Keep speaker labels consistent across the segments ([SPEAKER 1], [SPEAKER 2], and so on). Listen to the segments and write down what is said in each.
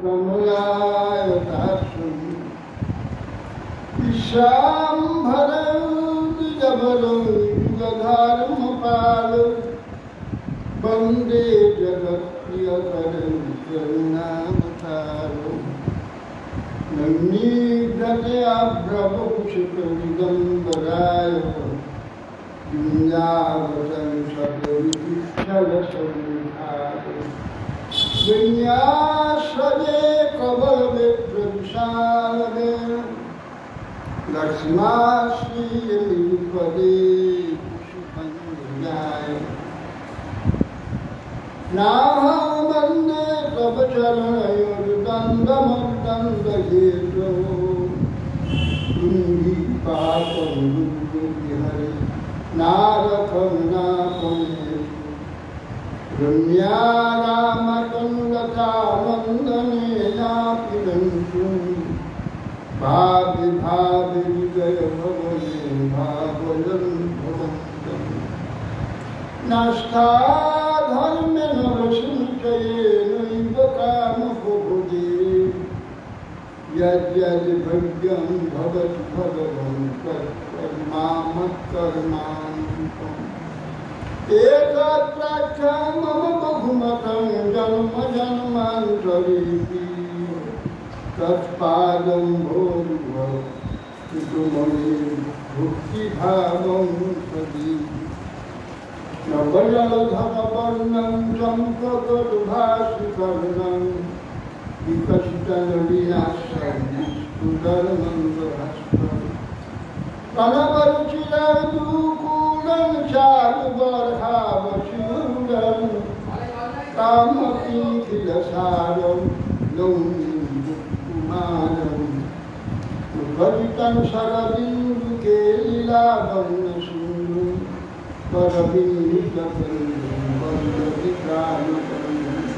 [SPEAKER 1] कमलायताक्षं विश्वाम्भरं द्विजबलं युगधर्मपालं वन्दे जगत्प्रियकरं करुणावतारं नन्दिव्रजयाभ्रवपुषितदिगम्बराय विन्यावतं सकलविठलसंविधाय विन्यासदे कबलविप्रविशालदे लक्ष्माश्रीपदे पुष्पञ्जयाय नाहं वन्दे तव चरणयोर्दण्डमर्दण्डहेतो पापं दुर्विहरे नारकं नापमेषु रम्या रामकन्दकानन्दनेनापि दन्तुं भावि भावि विजय भवने भावयन् भवन्तम् नास्ताधर्मे नरसञ्चयेनैव कामभुभुजे यद्यद्भव्यं भवति भगवन् तत्कर्मामत्कर्मान्तम् एतत्प्राख्यां मम बहुमतं जन्म जन्मान्तरेऽपि तत्पादं भोर्भुवः पितुमये भुक्तिभावं सदी नवजलधरवर्णं चम्पकटुभाषिकर्णं विकसितनलिनाश्रं सुधर्मन्दहस्तं कनकरुचिरदूकुलं चारुबर्हावशूरं कामपीतिलसारं नौमिकुमारं मुखरितं शरदिन्दुकेलिलावन्नसूनुं परवीतकन्दं वन्दति प्राणकन्दं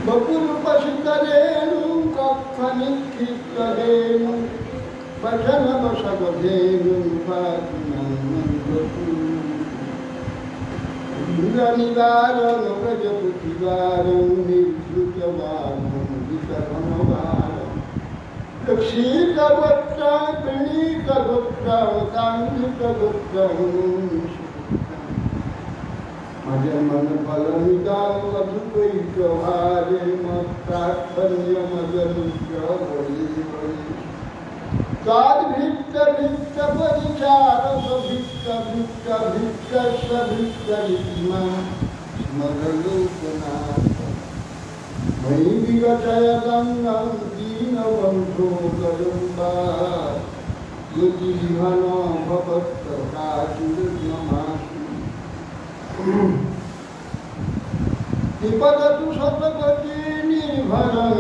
[SPEAKER 1] बकुलपशितरेणुं कक्फनिक्षिप्तरेणुं वचनवशगधेनुं पातिनां व्रजपुतिवारं निर्धृतवारं वितरणवारं क्षीतवक्त्रं प्रणीतवक्त्रं काङ्गितवक्त्रं मजमनफलमिदां मधुकैकभारे मत्प्रार्थन्यमजनुग्रहवैवै ताद्भिक्तभिक्तपरिचारकभिक्तभिक्तभिक्तस्वभिक्तरितिमा स्मरलोकनाथ मयि विगतय गङ्गं दीनबन्धो गजम्बा युतिघन भवत्प्रकाशिर्नमासु विपदतु सतगति निर्भरं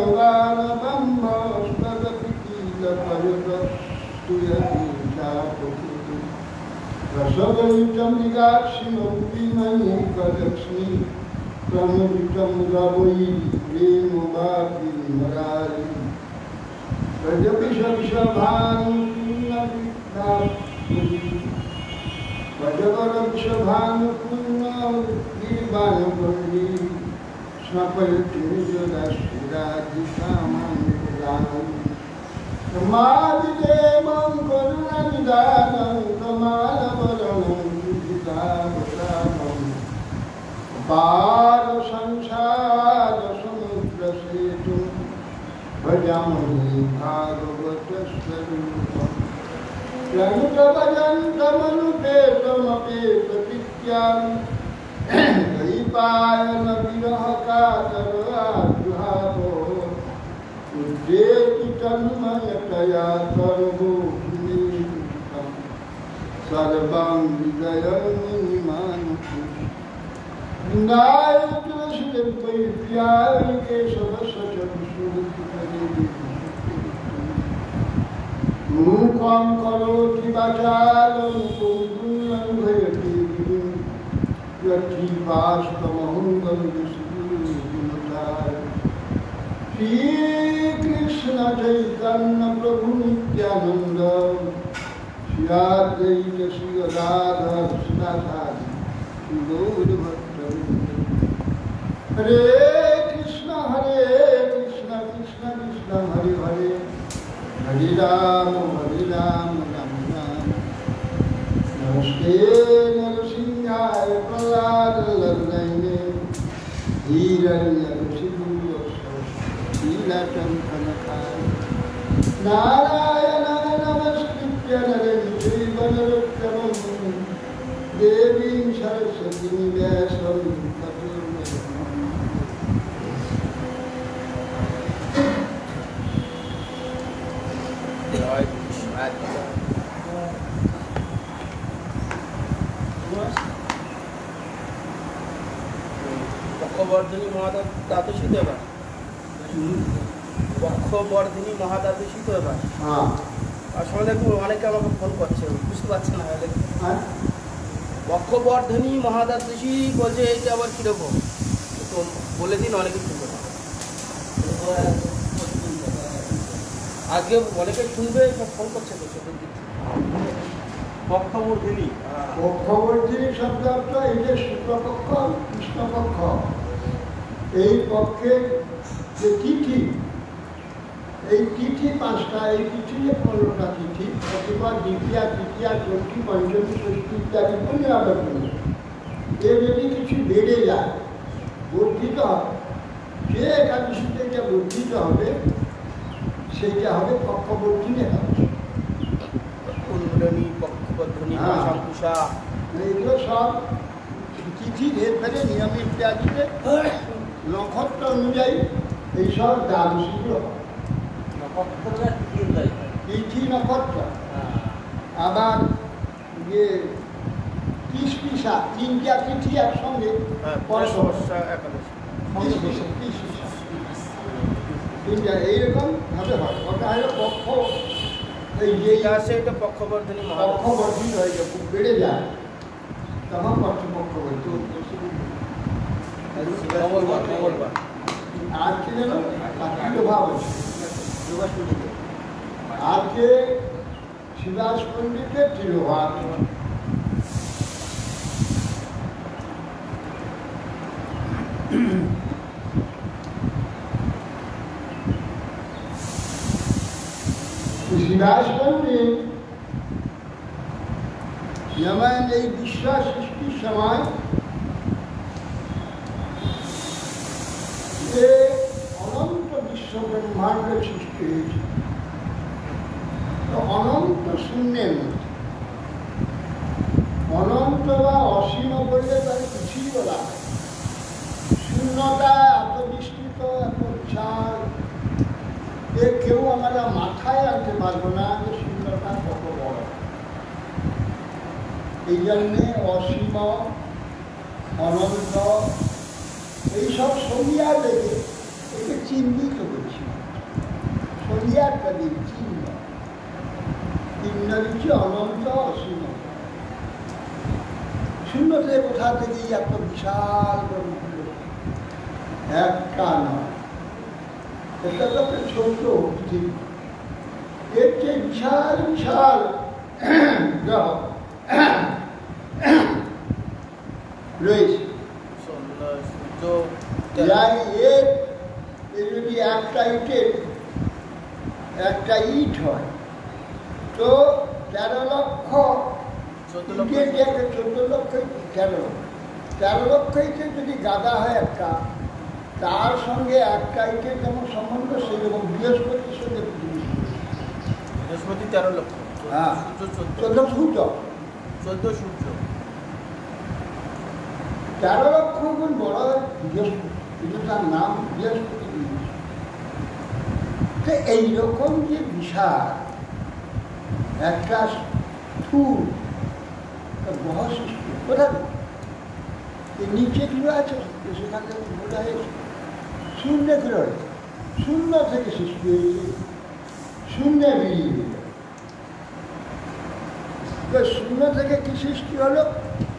[SPEAKER 1] रसवयुचम्बिकाक्षिमौपिमणिकलक्ष्मी प्रमुदितं गवै प्रेमवापिमरारि वजवरक्षभानुपूर्णगिरिबाणपल्ली स्नपयति निजदाशिराधिकामानिदानम् समादिदेवं करुणनिदानं कमालवरणं विदितावतारम् अपारसंसारसमुद्रसेतुं भजामि भागवतस्वरूपम् प्रणुतभजन्तमनुपेतमपेतपित्यां दैपायनविरहकातराजुहावो उद्येति तन्मयतया सर्वोऽभिनेतं सर्वं विजयन्निमानुषु वृन्दाय तुलसीदेव्याय केशवस्य मूकं करोति वाचालं कुन्दुलङ्घयति यत्किपास्तमहं वन्दे श्रीकृष्ण चैतन्य प्रभु नित्यानंद श्री अद्वैत श्री राधा कृष्ण गौर भक्त हरे Hare Ram, Ram Ram. Namaste Narasimhaya Praladalaldane Hiranyakashipu Hilatam Kanakaya Narayana Namaskritya Naram Jivanaruttamam Devim Saraswati Vyasam Tato
[SPEAKER 2] বক্ষবর্ধিনী মহাদ্বাদশী তো এবার বক্ষবর্ধিনী মহাদ্বাদশী তো এবার আর সময় দেখুন অনেকে আমাকে ফোন করছে বুঝতে পারছে না বক্ষবর্ধিনী মহাদ্বাদশী বলছে এইটা আবার কীরকম তো বলে দিন অনেকে শুনবে আজকে অনেকে শুনবে ফোন করছে তো পক্ষবর্ধিনী
[SPEAKER 1] শব্দ অর্থ এই যে শুক্লপক্ষ কৃষ্ণপক্ষ এই পক্ষের যে তিথি এই তিথি পাঁচটা এই তিথি যে 15টা তিথি প্রতিবার দ্বিতীয়া তৃতীয়া চতুর্থী পঞ্চমী ষষ্ঠী ইত্যাদি বলে আবেদন এ যদি কিছু বেড়ে যায় বর্ধিত হবে যে একাদশীতে এটা বর্ধিত হবে সেইটা হবে পক্ষবর্ধিনী একাদশী এইগুলো সব তিথি ভেদ ভেদে নিয়মিত ইত্যাদিতে নক্ষত্র অনুযায়ী এইসব দ্বাদশীগুলো তিথি নক্ষত্র আবার যে 30 তিনটা তিথি একসঙ্গে তিনটা এইরকম ভাবে হয় ওটা হলো পক্ষ এই যে
[SPEAKER 2] পক্ষবর্ধিনী
[SPEAKER 1] হয়ে যায় খুব বেড়ে যায় তখন পক্ষবর্তী আজকে যেন ভাব আছে আজকে শিবাস পণ্ডিতের তিরোভাব শিবাস পণ্ডিত যেমন এই বিশ্ব সৃষ্টির সময় যে অনন্ত বিশ্ব ব্রহ্মাণ্ড সৃষ্টি হয়েছে অনন্ত শূন্যের মধ্যে অনন্ত বা অসীম বললে তার কিছুই বলা হয় শূন্যতা এত বিস্তৃত এত বিশাল এ কেউ আমরা মাথায় আনতে পারবো না যে শূন্যতা কত বড় এই জন্যে অসীম অনন্ত এইসব সরিয়া দেখে একে চিহ্নিত করছি সরিয়ার কাজে চিহ্ন চিহ্ন দিচ্ছে অনন্ত অসীম শূন্য থেকে কোথা থেকে এত বিশাল একটা নয় এটা তো একটা ছোট এর চেয়ে বিশাল বিশাল গ্রহ রয়েছে যদি একটা ইট হয় তো 13 লক্ষ 14 লক্ষ 13 লক্ষ ইটের যদি গাদা হয় একটা তার সঙ্গে একটা ইটের যেমন সম্বন্ধ সেরকম বৃহস্পতির সঙ্গে
[SPEAKER 2] বৃহস্পতি 13 লক্ষ
[SPEAKER 1] হ্যাঁ 14 সূর্য 13 লক্ষ গুণ বড় বৃহস্পতি কিন্তু তার নাম বৃহস্পতি তো এইরকম যে বিশাল একটা স্থূল গ্রহ সৃষ্টি কোথায় নিচে ফিরে আছে সেখানে বোঝা হয়েছে শূন্য ফিরে হয়েছে শূন্য থেকে সৃষ্টি হয়েছে শূন্য বেরিয়ে গেল শূন্য থেকে কি সৃষ্টি হলো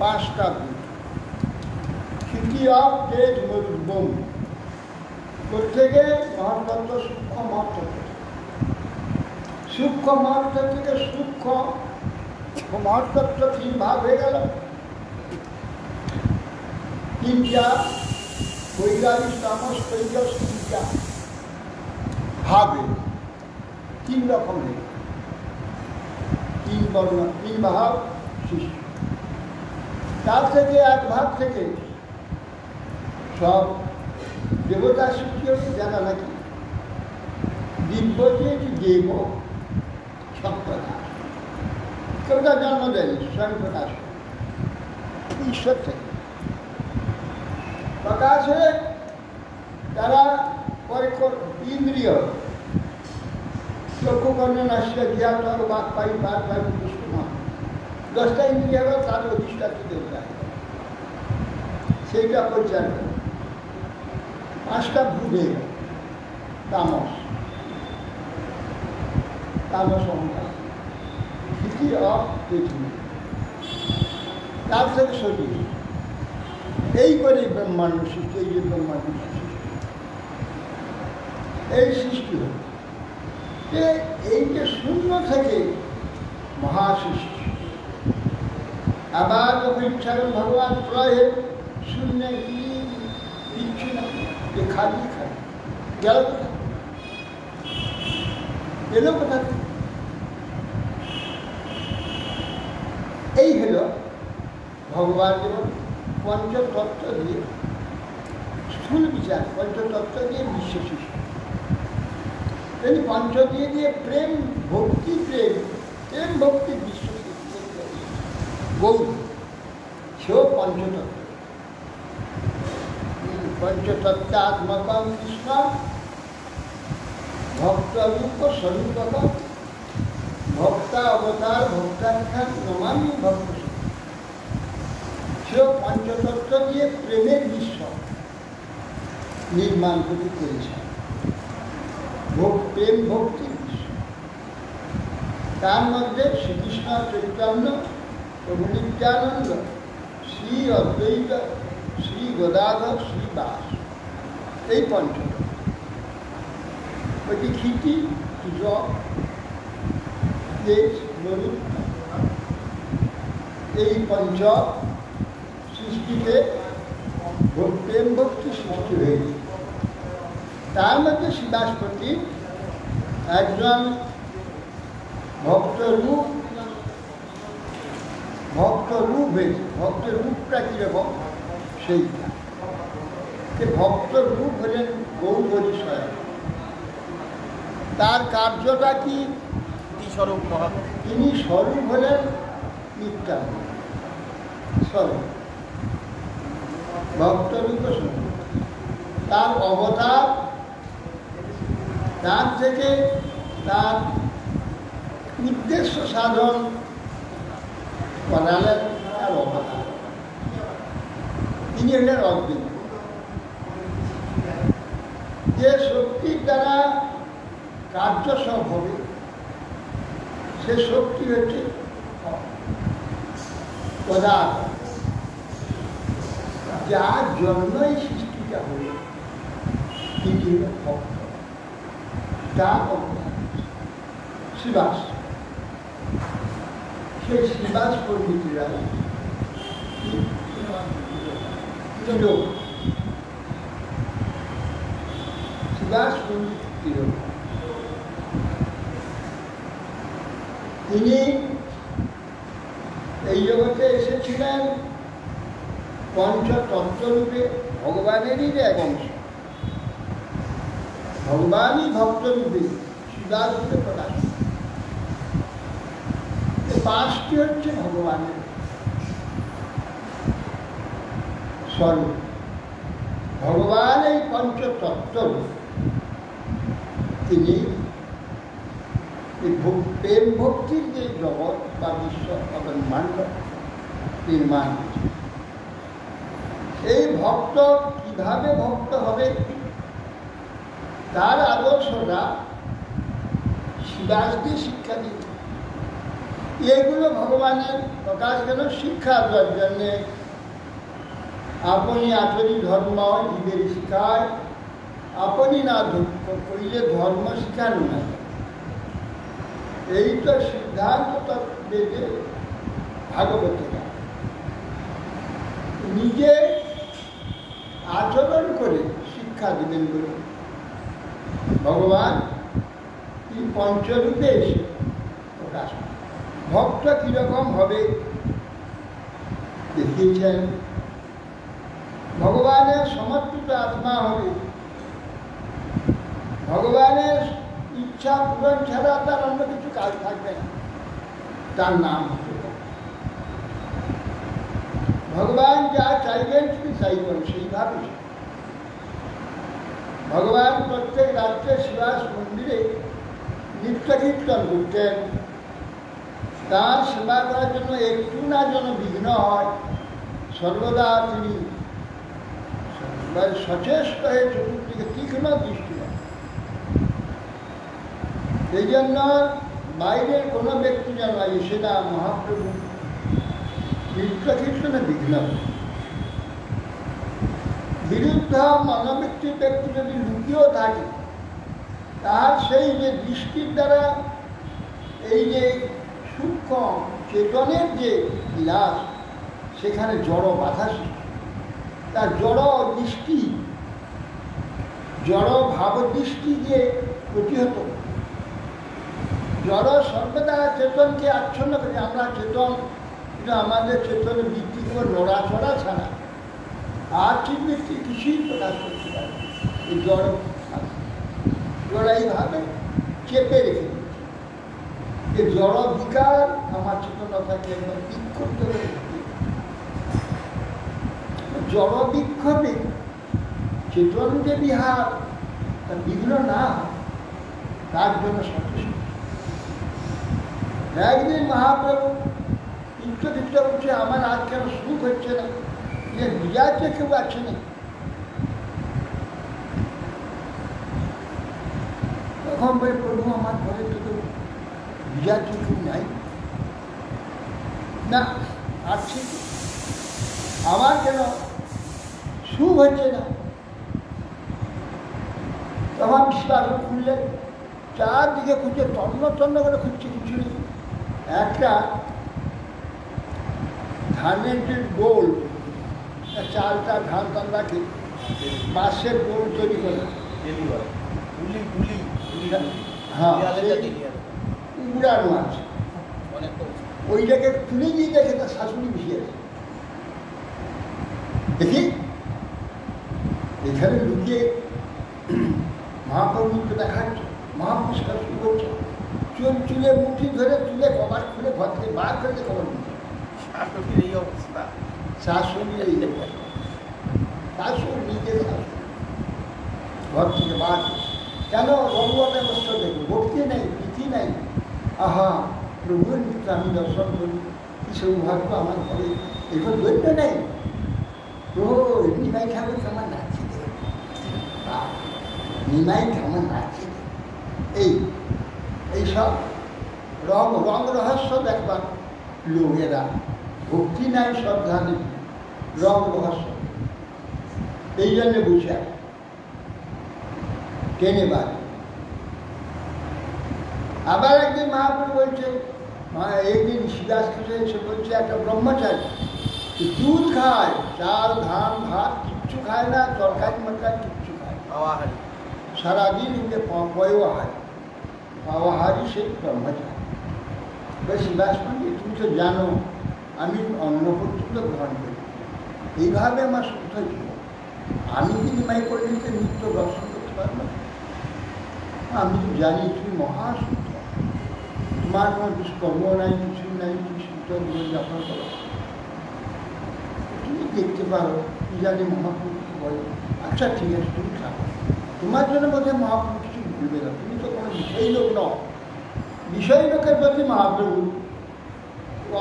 [SPEAKER 1] 5টা দিন সিটি অফ তেজ বোম প্রত্যেকে মহাতত্ত্ব সূক্ষ্ম মহাতত্ত্ব সূক্ষ্ম মহাতত্ত্ব থেকে সূক্ষ্ম মহাতত্ত্ব 3 ভাগ হয়ে গেল 3টা বৈরাগী তামস তৈজস 3টা ভাগ তিন রকমের, তিন বর্ণ, তিন ভাব সৃষ্টি। তার থেকে এক ভাগ থেকে সব দেবতা সৃষ্টি হচ্ছে, যারা নাকি দিব্যজিৎ দেব সপ্রকাশ, কেউ তার জন্ম দেয়নি, স্বয়ং প্রকাশ ঈশ্বর থেকে প্রকাশ হয়ে তারা পরে ইন্দ্রিয় চক্ষু কর্ণ নাসিকা জিহ্বা ত্বক বাক পাই বাক পাই কৃষ্ণ, 10টা ইন্দ্রিয় হল তার অধিষ্ঠাত্রী দেবতা, সেইটা পরিচালনা করে। 5টা ভূদেব, তামস, তামস অহংকার, স্থিতি অফ পৃথিবী, তার থেকে শরীর, এই করে ব্রহ্মাণ্ড সৃষ্টি। এই যে ব্রহ্মাণ্ড সৃষ্টি, এই সৃষ্টি হল এই যে শূন্য থেকে মহাসৃষ্টি। আবার যখন ইচ্ছা করেন ভগবান প্রয়ে শূন্য কিচ্ছু না, যে খালি খালি গেল কোথায়, এলো কোথায়? এই হল ভগবান যেমন পঞ্চতত্ত্ব দিয়ে স্থূল বিচার, পঞ্চতত্ত্ব দিয়ে বিশ্ব সৃষ্টি, তেমনি পঞ্চ দিয়ে প্রেম ভক্তি, প্রেম ভক্তি বিশ্ব সৃষ্টি। গৌর সেও পঞ্চতত্ত্ব, পঞ্চতত্ত্বাত্মক কৃষ্ণ ভক্তরূপ স্বরূপক ভক্তা অবতার ভক্তাখ্যান নমামি ভক্ত। সেও পঞ্চতত্ত্ব দিয়ে প্রেমের বিশ্ব নির্মাণ করতে পেরেছে, প্রেম ভক্তির বিশ্ব। তার মধ্যে শ্রীকৃষ্ণ চৈতন্য, প্রভু নিত্যানন্দ, শ্রী অদ্বৈত, শ্রী গদাধর, শ্রী দাস, এই পঞ্চতত্ত্ব। ওইটি ক্ষিতি এই পঞ্চ সৃষ্টিতে প্রেম ভক্তি সৃষ্টি হয়েছে। তার মধ্যে শিবাসপতি একজন ভক্তরূপ হয়েছে। ভক্তের রূপটা কীরকম সেইটা, ভক্তর রূপ হলেন গৌরী স্বয়ং। তার কার্যটা কি?
[SPEAKER 2] স্বরূপ,
[SPEAKER 1] তিনি স্বরূপ হলেন নিত্যানন্দ স্বরূপ, ভক্তরূপ স্বরূপ। তার অবতার, তার থেকে তার উদ্দেশ্য সাধন করালেন তার অবতার। তিনি হলেন অদ্বৈত। যে শক্তির দ্বারা কার্য সব হবে, সে শক্তি হচ্ছে পদার্থ, যার জন্যই সৃষ্টিটা হলো। তিনি হলেন ভক্ত, তার অবতার শিবাস। সেই শিবাস পণ্ডিতরা শিবাস পণ্ডিত তিলক, তিনি এই জগতে এসেছিলেন পঞ্চতত্ত্বরূপে, ভগবানেরই এক অংশ। ভগবানই ভক্তরূপে শিবাসরূপে প্রকাশ। 5টি হচ্ছে ভগবানের স্বরূপ। ভগবান এই পঞ্চতত্ত্বরূপ, তিনি প্রেম ভক্তির যে জগৎ বা বিশ্ব ব্রহ্মাণ্ড নির্মাণ করেছে। এই ভক্ত কিভাবে ভক্ত হবে, তার আদর্শটা শিবাস দিয়ে শিক্ষা দিতে। এগুলো ভগবানের প্রকাশ কেন? শিক্ষা দেওয়ার জন্যে। আপনি আচরি ধর্ম জীবের শিখায়, আপনি না কইলে ধর্ম শিখানো না। এই তো সিদ্ধান্ত বেদে ভাগবত। নিজে আচরণ করে শিক্ষা দিবেন বলে ভগবান এই পঞ্চরূপে এসে প্রকাশ। ভক্ত কীরকম হবে দেখিয়েছেন। ভগবানের সমর্পিত আত্মা হবে, ভগবানের ইচ্ছা পূরণ ছাড়া তার অন্য কিছু কাজ থাকবে না, তার নাম হচ্ছে ভগবান। যা চাইবেন তিনি চাইবেন সেইভাবে। ভগবান প্রত্যেক রাত্রে শিবাস মন্দিরে নিত্য কীর্তন করতেন। তার সেবা করার জন্য একটু না যেন বিঘ্ন হয়, সর্বদা তিনি সচেষ্ট হয়ে চতুর্দিকে তীক্ষ্ণ দৃষ্টি দেন। এই জন্য বাইরের কোনো ব্যক্তি যেন এসে না মহাপ্রভু নিত্য কীর্তনে বিঘ্ন। বিরুদ্ধ মনোবৃত্তির ব্যক্তি যদি লুকিয়েও থাকে, তার সেই যে দৃষ্টির দ্বারা এই যে সূক্ষ্ম চেতনের যে বিলাস, সেখানে জড় বাধা সৃষ্টি, তার জড় দৃষ্টি, জড় ভাবদৃষ্টি যে প্রতিহত। জড় সর্বদা চেতনকে আচ্ছন্ন করে। আমরা চেতন, কিন্তু আমাদের চেতনের বৃত্তি করে নড়াচড়া ছাড়া আর ঠিক বৃত্তি কিছুই প্রকাশ করতে পারে। এই জড় এইভাবে চেপে রেখে দিচ্ছে। যে জড় বিকার আমার চেতনতাকে একদম বিক্ষুব্ধ করে দিচ্ছে। জড় বিক্ষোভে চেতন যে বিহার বিঘ্ন না হয়, তার জন্য সচেষ্ট। একদিন মহাপ্রভু তীর্থ উঠছে, আমার আজ কেন সুখ হচ্ছে না, যে বিজাতে কেউ আছে না। তখন বলে, প্রভু আমার ঘরে তো বিজাতে কেউ নাই না, আছে আমার কেন সুখ হচ্ছে না। তখন বিশ্বাস খুললেন, চারদিকে খুঁজে তন্ন তন্ন করে খুঁজছে, কিছু নেই। একটা ধানের যে গোল, চালটা ধান টান রাখে, বাঁশের গোল তৈরি করে, হ্যাঁ উড়ানো আছে, ওইটাকে তুলে দিয়ে দেখে তার শাশুড়ি মিশিয়ে আছে। দেখি এখানে লুকিয়ে মহাপ্রভুকে দেখাচ্ছে, মহাপ্রভু শাশুড়ি করছে, চুলে মুঠি ধরে তুলে কবার খুলে ঘর থেকে বার করে খবর দিচ্ছে। শাশুড়ির এই অবস্থা, শাশুড়ির এই শাশুড়ি নিজের শাশুড়ি ঘর থেকে বার। কেন? রঙ্গতে বস্ত্র দেখবো, ভক্তি নেই, প্রীতি নেই। আহা, প্রভুর মিত্র আমি দর্শন করি, কি সৌভাগ্য আমার ঘরে, এগুলো দৈন্য নেই। প্রভু নিমাই ঠাকুর কেমন নাচি দে, নিমাই কেমন নাচি দে, এইসব রং রহস্য দেখবার লোকেরা। ভক্তি নাই, শ্রদ্ধা নেই, রং রহস্য। এই জন্য বুঝে টেনে বার। আবার একদিন মহাপ্রভু বলছে, একদিন শিলাস খেতে এসে বলছে, একটা ব্রহ্মচারী দুধ খায়, চাল ধান ভাত কিচ্ছু খায় না, তরকারি মরকারি কিচ্ছু খায়, সারাদিন পয়োহারি, পাওয়াহারি সেই ব্রহ্মচারী। শিলাস পণ্ডিত, তুমি তো জানো আমি অন্ন পর্যন্ত গ্রহণ করি, এইভাবে আমার শুদ্ধ জীবন, আমি কি নিমাই পণ্ডিতের নিত্য দর্শন করতে পারবো? আমি তো জানি তুমি মহাশুদ্ধ, তোমার কোনো দুষ্কর্ম নাই, কিছু নাই, তুমি শুদ্ধ জীবনযাপন করো, তুমি দেখতে পারো, কি জানি মহাপ্রভু বলো। আচ্ছা ঠিক আছে, তুমি থাকো, তোমার জন্য বোধহয় মহাপ্রভু কিছু ভুলবে না, তুমি তো কোনো বিষয় লোক নও। বিষয় লোকের প্রতি মহাপ্রভু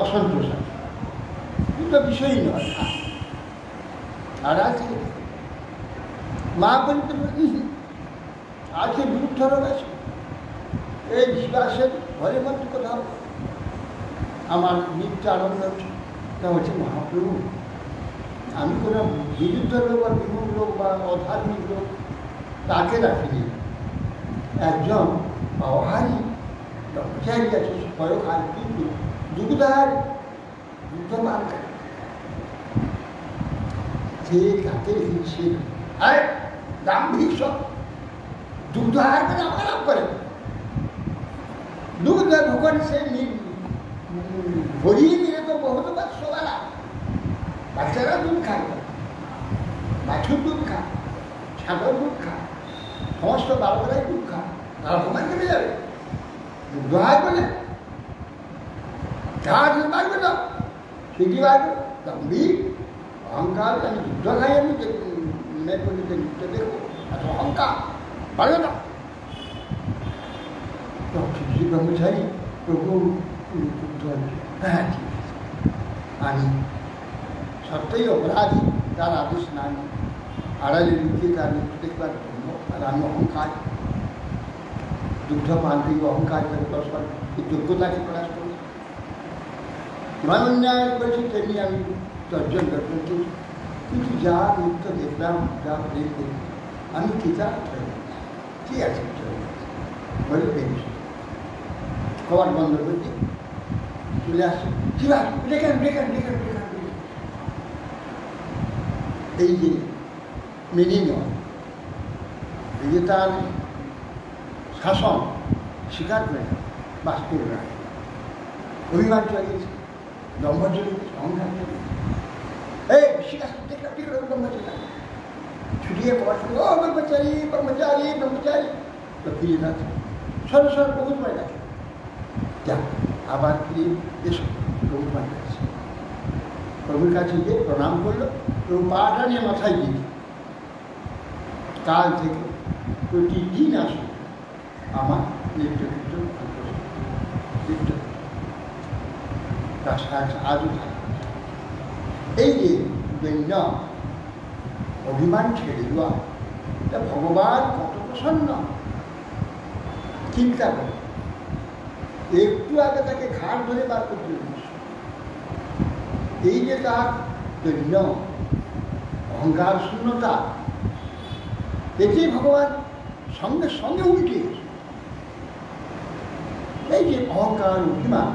[SPEAKER 1] অসন্তোষ আছে, তুমি তো বিষয়ই নয়। আর আজকে মহাপ্রভু আজকে বিরুদ্ধ রোগ আছে, এই বিশ্বাসের ঘরের মধ্যে কোথাও আমার নিত্য আনন্দ হচ্ছে। তা হচ্ছে মহাপ্রভু, আমি কোনো বিরুদ্ধ লোক বা বিমুখ লোক বা অধার্মিক লোক তাকে রাখিনি, একজন পাওয়াহারি ব্রহ্মচারী আছে, ভয় খায়, কিন্তু দুগ্ধার যুদ্ধমান যে তাকে রেখেছে দাম্ভিক সব দুগ্ধার করে আলাপ করে, दूध भगवान से ভরিয়ে দিলে তো বহুত বাচ্চারা বাচ্চারা দুধ খায়, বাছুর দুধ খায়, ছাগল দুধ খায়, সমস্ত বারোটাই দুধ খায়, তারা ভগবান কেমে যাবে? দুধ হয় বলে যা বাড়বে না সেটি বাড়বে। গম্ভীর অহংকার, আমি যুদ্ধ খাই, আমি নৃত্য দেখবো, এত অহংকার পারবে না। শ্রী ব্রহ্মচারী প্রভু হ্যাঁ ঠিক আছে, আমি সত্যই অপরাধী, তার আদেশ নাই, আড়ালে লুকিয়ে তার নৃত্য দেখবার জন্য। আর আমি অহংকার, দুগ্ধ পান থেকে অহংকার করে দশবার যোগ্যতাকে প্রকাশ করি, যেমন অন্যায় করেছি তেমনি আমি দর্জন করছি। কিন্তু যা নৃত্য দেখলাম, যা প্রেম করি, আমি কৃতার্থ হয়ে গেছি। ঠিক আছে বলে পেয়েছি, খাবার বন্ধ করছি, চলে আসছে শিবা ডেকেন ডেকেন ডেকেন ডেকেন। এই যে মেনে নেওয়া, এই যে তার শাসন স্বীকার করে না, বাস করে না, অভিমান চালিয়েছে, দম্ভ চলিয়েছে, অহংকার চলিয়েছে। এই স্বীকার দেখলাম ঠিক করে ব্রহ্ম চলে ছুটিয়ে পড়া শুরু, ও ব্রহ্মচারী ব্রহ্মচারী ব্রহ্মচারী, তো ফিরে যাচ্ছে সর সর বহুত পায় না। যা আবার ফিরে এসো, প্রভু পায়ে গেছে, প্রভুর কাছে গিয়ে প্রণাম করলো, প্রভু পাটা নিয়ে মাথায় দিয়ে কাল থেকে প্রতিদিন আসো আমার নৃত্য কীর্তন নৃত্য আজও থাকে। এই যে দৈন্য অভিমান ছেড়ে দেওয়া, এটা ভগবান কত প্রসন্ন। চিন্তা করে একটু আগে তাকে ঘাট ধরে বার করতে হয়েছে। এই যে তার দৈন্য অহংকার শূন্যতা, এতেই ভগবান সঙ্গে সঙ্গে উল্টে গেছে। এই যে অহংকার অভিমান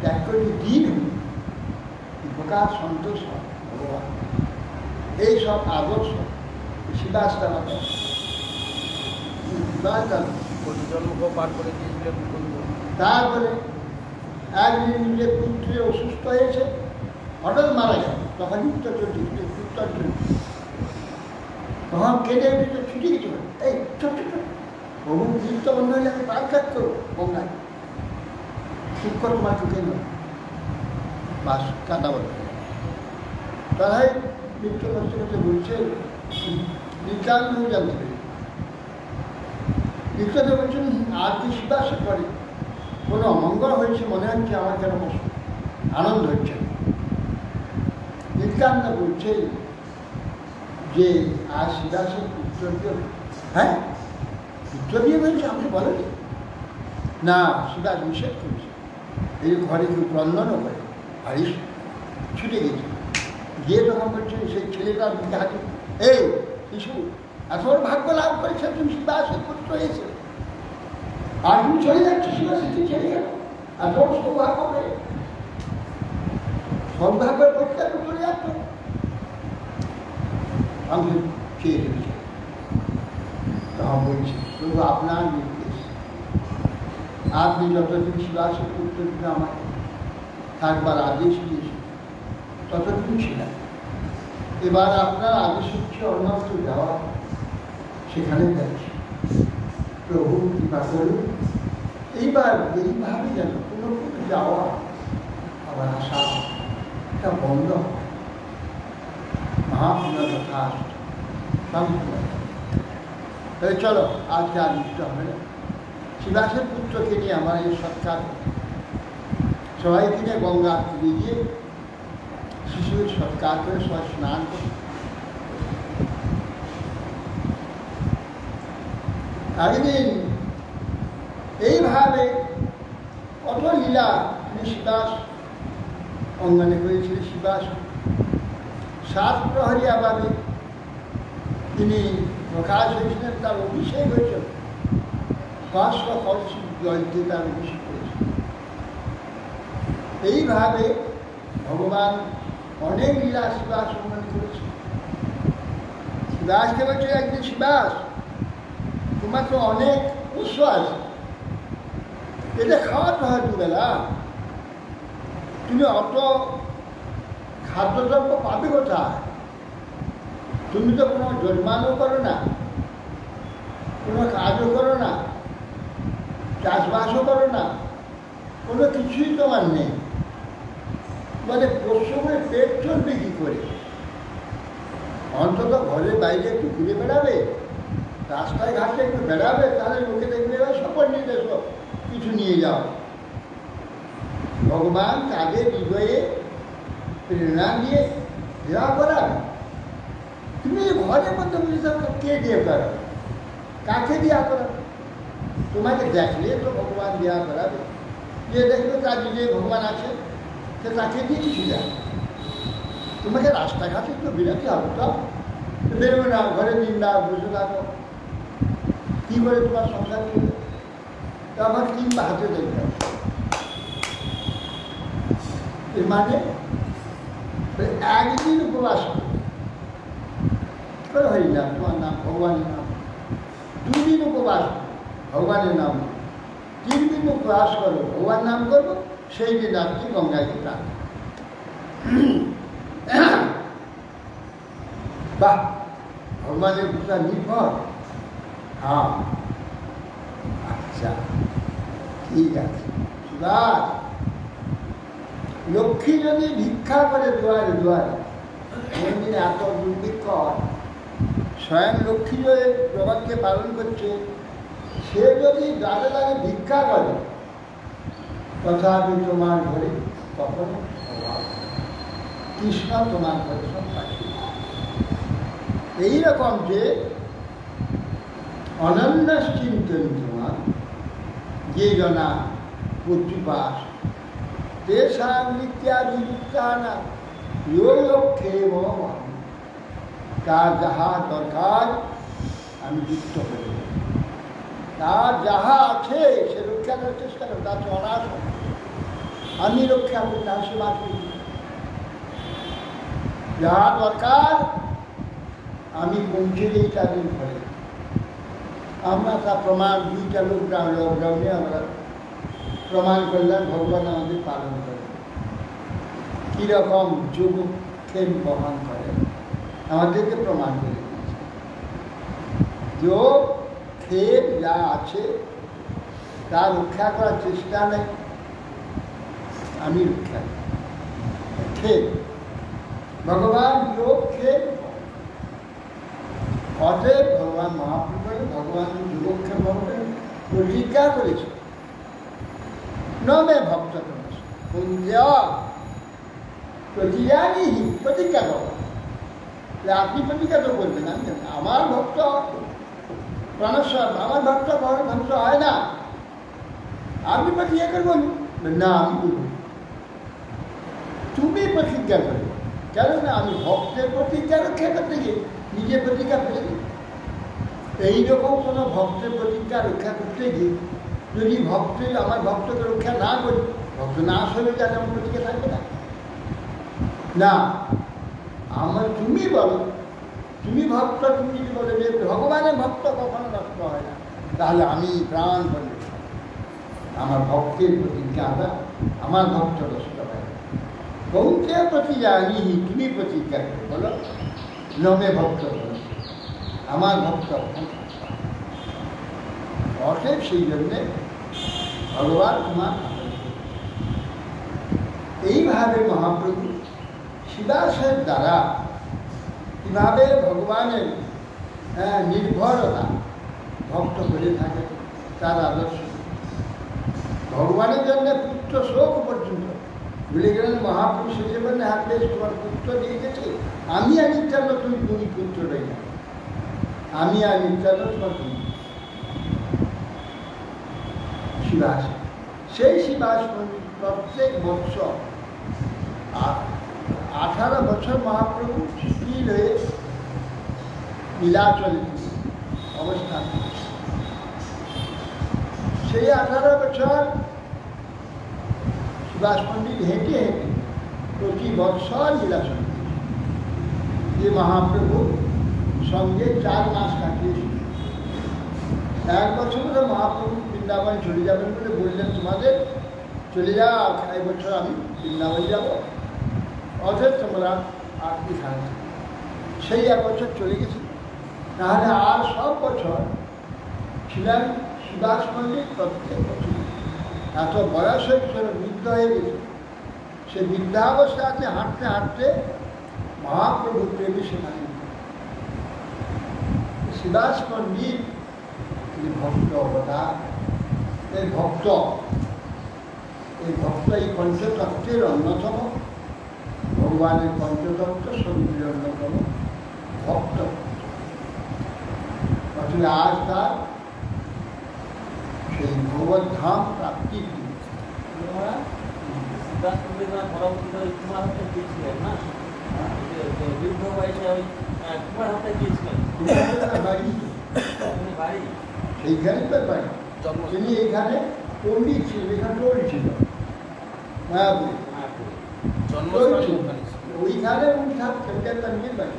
[SPEAKER 1] ত্যাগ করে দিন উপকার সন্তোষ ভগবান, এই সব আদর্শ শিবাস্তার
[SPEAKER 2] জন্ম পার করে দিয়েছিলেন।
[SPEAKER 1] তারপরে একদিন নিজের পুত্রে অসুস্থ হয়েছে, হঠাৎ মারা গেল, তখন উত্তর চলছে উত্তর চলছে, তখন কেঁদে উঠে ছুটি গেছে, এই ছোট ছোট বহু নৃত্য বন্ধ হলে আমি প্রাণ ত্যাগ করো গঙ্গায়, চুপ করে তোমার চুকে নয়, বাস কাটা বলে। তারাই নৃত্য করতে করতে বলছে, নিত্যান্ত জানতে পেরে নৃত্যতে বলছেন, আর কি শিবাসে করে কোনো অমঙ্গল হয়েছে মনে হচ্ছে, আমার কেন আনন্দ হচ্ছে। নিত্যান্ত বলছে যে আর শিবাসের পুত্র বিয়ে, হ্যাঁ পুত্র বিয়ে হয়েছে, আপনি বলেন না, শিবাস নিষেধ করেছে। এই ঘরে কেউ ক্রন্দনও করে, ভারী ছুটে গেছে, গিয়ে তখন বলছে সেই ছেলেটার দিকে হাতে, এই শিশু এত ভাগ্য লাভ করেছে, তুমি শিবাসের পুত্র হয়েছে, আর তুমি চলে যাচ্ছ শিবাসের ছেড়ে গেল, এত সৌভাগ্য করে সৌভাগ্যের প্রত্যাগ চলে যাচ্ছ। আমি চেয়ে দিচ্ছি, তখন বলছি প্রভু আপনার নির্দেশ, আপনি যতদিন শিবাসের পুত্র দিকে আমাকে থাকবার আদেশ দিয়েছেন ততদিন ছিলাম, এবার আপনার আদেশ হচ্ছে অন্যত্র যাওয়া, সেখানে যাচ্ছি, প্রভু কৃপা করুন, এইবার এইভাবে যেন কোনো যাওয়া আবার আসা এটা বন্ধ হয়। মহাপুরা কথা তাহলে চলো আজকে আর লিখতে হবে না, শিবাসের পুত্রকে নিয়ে আমার এই সৎকার, সবাই কিনে গঙ্গা ফিরে গিয়ে শিশুর সৎকার করে সবাই স্নান করে একদিন এইভাবে কত লীলা তিনি শিবাস অঙ্গনে হয়েছিল। শিবাস 7 প্রহরী আবাবে তিনি প্রকাশ হয়েছিলেন, তার অভিষেক হয়েছিল, 500 কলসি জল দিয়ে তার অভিষেক হয়েছিল। এইভাবে ভগবান অনেক লীলা শিবাস অঙ্গনে করেছে। শিবাসকে বলছে একদিন, শিবাস তোমার তো অনেক উৎস আছে, এটা খাওয়াতে হয় দুবেলা। তুমি অত খাদ্যদ্রব্য পাবে কোথায়? তুমি তো কোনো জন্মানো করো না, কোনো কাজও করো না, চাষবাসও করো না, কোনো কিছুই তোমার নেই। মানে পশ্চিমে পেট চলবে কী করে? অন্তত ঘরের বাইরে একটু ঘুরে বেড়াবে, রাস্তায় ঘাটে একটু বেড়াবে, তাহলে লোকে দেখবে সফল নিতে কিছু নিয়ে যাও। ভগবান তাদের হৃদয়ে প্রেরণা দিয়ে দেওয়া করাবে। তুমি ঘরের মধ্যে বুঝতে কে দিয়ে করাবে, কাকে দেওয়া করাবে? তোমাকে দেখলে তো ভগবান দেওয়া করাবে। যে দেখবে তার যে ভগবান আছে সে তাকে দিয়ে কিছু দেয়। তোমাকে রাস্তাঘাটে তো বিরাটি হবে, তো বেরোবে না, ঘরে দিন রাত বসে থাকো, কী করে তোমার সংসার চলবে? তো আমার কি হাতে দেখবে? এর মানে একদিন উপবাস করে হরিনাম, তোমার নাম, ভগবানের নাম। 2 দিন উপবাস ভগবানের নাম, 3 দিন উপবাস করো, ভগবান নাম করবো, সেই দিন রাত্রি গঙ্গায় স্নান। বাহ, ভগবানের পুজো নির্ভর। হ্যাঁ, আচ্ছা, ঠিক আছে। সুভাষ, লক্ষ্মী যদি ভিক্ষা করে দুয়ারে দুয়ারে, কোনদিন এত দুর্ভিক্ষ, স্বয়ং লক্ষ্মী যে জগৎকে পালন করছে, সে যদি দ্বারে দ্বারে ভিক্ষা করে, তথাপি তোমার ঘরে কখনো অভাব, কৃষ্ণ তোমার ঘরে সব পাঠিয়ে। এইরকম যে অনন্য চিন্তন তোমার যে জনা পুত্রীপাস তেষাং নিত্যাভিযুক্তানা লক্ষ্যে মম, তার যাহা দরকার আমি যুক্ত করে দেব। তার যাহা আছে সে রক্ষা করার চেষ্টা করো, তার অনাশ আমি রক্ষা করি, তার সেবা করি। যাহা দরকার আমি পৌঁছে দিই তাদের ঘরে। আমরা তা প্রমাণ 2টা লকডাউনে আমরা প্রমাণ করলাম ভগবান আমাদের পালন করে, কীরকম যোগক্ষেম বহন করে আমাদেরকে প্রমাণ করে দিয়েছে। যোগ ক্ষেম যা আছে তা রক্ষা করার চেষ্টা নেই, আমি রক্ষা করি। ক্ষেম ভগবান যোগ ক্ষেম, অতএব ভগবান মহাপ্রভু ভগবান যোগক্ষেম ভগবান প্রতিজ্ঞা করেছে, নমে ভক্ত প্রতিজ্ঞানি প্রতিজ্ঞা করো। আপনি প্রতিজ্ঞা তো করবেন, আমি আমার ভক্ত প্রাণেশ্বর, আমার ভক্ত ধ্বংস হয় না, আপনি প্রতিজ্ঞা করবেন না, আমি করব। তুমি প্রতিজ্ঞা করবে, কেননা আমি ভক্তের প্রতিজ্ঞা রক্ষা করতে গিয়ে নিজে প্রতিজ্ঞা ফেলে দিই। এইরকম কোনো ভক্তের প্রতিজ্ঞা রক্ষা করতে গিয়ে যদি আমার ভক্তকে রক্ষা না করি, ভক্ত না আসলে যাতে আমার প্রতিজ্ঞা থাকবে না। না, তুমি বলো, তুমি ভক্ত, তুমি যদি বলো যে ভগবানের ভক্ত কখনো নষ্ট হয় না, তাহলে আমি প্রাণ বলি আমার ভক্তের প্রতিজ্ঞাটা আমার ভক্ত নষ্ট হয় না। কৌতে প্রতিজ্ঞানি, তুমি প্রতিজ্ঞা করে বলো নমে ভক্ত বলো আমার ভক্ত। অতএব সেই জন্যে ভগবান তোমার এইভাবে মহাপ্রভু শিবাশয়ের দ্বারা কীভাবে ভগবানের নির্ভরতা ভক্ত করে থাকে তার আদর্শ। ভগবানের জন্য পুত্র শোক পর্যন্ত ভুলে গেলেন মহাপ্রভু, শেষে বললেন হাত বেশ তোমার পুত্র দিয়ে গেছে, আমি আর নিত্যান্ন তুমি পুত্র রই না, আমি আর নিত্যান্ন তোমার তুমি। শিবাস, সেই শিবাস মন্দির প্রত্যেক বছর 18 বছর মহাপ্রভু স্থির হয়ে নীলাচলে অবস্থান। সেই 18 বছর শিবাস পণ্ডিত হেঁটে হেঁটে প্রতি বছর লীলাচল, যে মহাপ্রভু সঙ্গে 4 মাস কাটিয়েছিল। 1 বছর ধরে মহাপ্রভু বৃন্দাবন চলে যাবেন বলে বললেন, তোমাদের চলে যাও, এই বছর আমি বৃন্দাবন যাব, অথচ তোমরা আর কি থাকবে। সেই 1 বছর চলে গেছে। তাহলে আর সব বছর ছিলেন সুদাস মল্লিক প্রত্যেক বছর। এত বয়স হয়েছিল, বৃদ্ধ হয়ে গেছে, সে বৃদ্ধাবস্থাতে হাঁটতে হাঁটতে মহাপ্রভু প্রেমী সেখানে সুদাস পণ্ডিত ভক্ত অবতার। এই ভক্ত এই পঞ্চতত্ত্বের অন্যতম, ভগবানের পঞ্চতত্ত্ব শরীরের অন্যতম ভক্ত। আসলে আজ তার সেই ভগবত ধাম প্রাপ্তির দিন। সেইখানে তো বাড়ি, তিনি এইখানে পণ্ডিত ছিল, এখানে টোল ছিল মায়াপুরে, ওইখানে উনি থাকতেন, তার নিয়ে বাড়ি।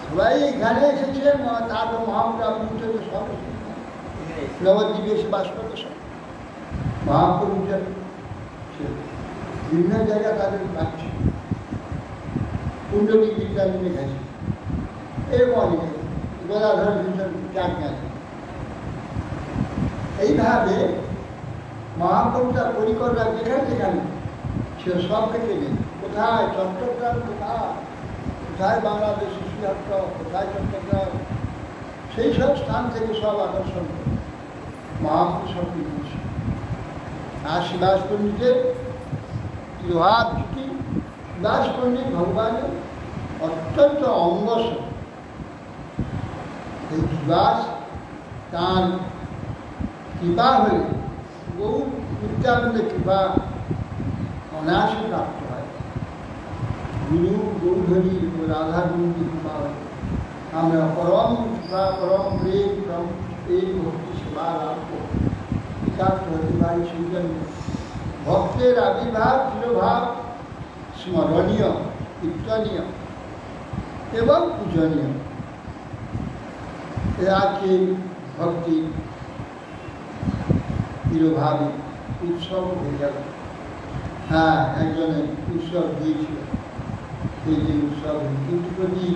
[SPEAKER 1] সবাই এখানে এসেছিলেন, তারপর মহাপ্রভু সব নবদ্বীপে এসে বাস করতে সব মহাপ্রভু বিভিন্ন জায়গায় তাদের পাচ্ছে, কুণ্ডলী বিদ্যালয়ে গেছে, এরকম অনেক গদাধর চাকরি আছে। এইভাবে মহাপ্রভু তার পরিকল্পনা যেখানে যেখানে সে সব কেটে নেই। কোথায় চট্টগ্রাম, কোথায় বাংলাদেশ শিশুহাট, কোথায় চট্টগ্রাম, সেই সব স্থান থেকে সব আকর্ষণ করে মহাপ্রভু সব কিছু। আর শিবাস পণ্ডিতের তিরোহার জুটি, শিবাস পণ্ডিত ভগবানের অত্যন্ত অঙ্গস। এই শিবাস তাঁর কৃপা হলে বহু নিত্যানন্দের কৃপা অনায়াসে প্রাপ্ত হয়। গুরু গৌধরী রাধা গুরুজি কৃপা হয়, আমরা পরম কৃপা, পরম প্রেম, পরম এই ভক্তি সেবা লাভ কৃতার্থ হতে পারি। সেই জন্য ভক্তের আবির্ভাব চিরভাব স্মরণীয়, কীর্তনীয় এবং পূজনীয়। আজকে ভক্তি চিরভাবে উৎসব হয়ে গেল। হ্যাঁ, একজনের উৎসব দিয়েছিল, সেই যে উৎসব, কিন্তু যদি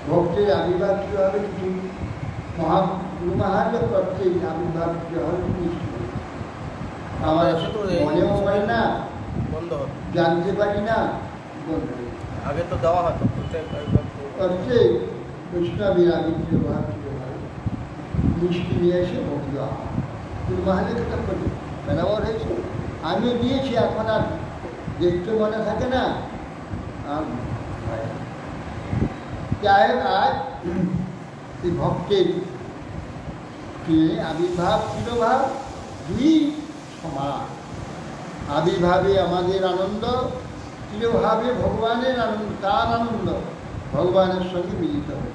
[SPEAKER 1] ভক্তের আবির্ভাব কীভাবে কিছু গুরু মহারাজ প্রত্যেক আবির্ভাব কীভাবে আমার মনেও হয় না, জানতে পারি না,
[SPEAKER 2] আগে তো দেওয়া হতো
[SPEAKER 1] প্রত্যেক বৈষ্ণবের আবির্ভাব মিষ্টি নিয়ে এসে ভোগ দেওয়া হয়। গুরু মহারাজকে তো বেনাবার হয়েছে, আমিও দিয়েছি, এখন আর দেখতে মনে থাকে না। যাই হোক, আজ এই ভক্তের আবির্ভাব চিরভাব দুই সমান। আবির্ভাবে আমাদের আনন্দ, চিরভাবে ভগবানের আনন্দ, তার আনন্দ ভগবানের সঙ্গে মিলিত হয়।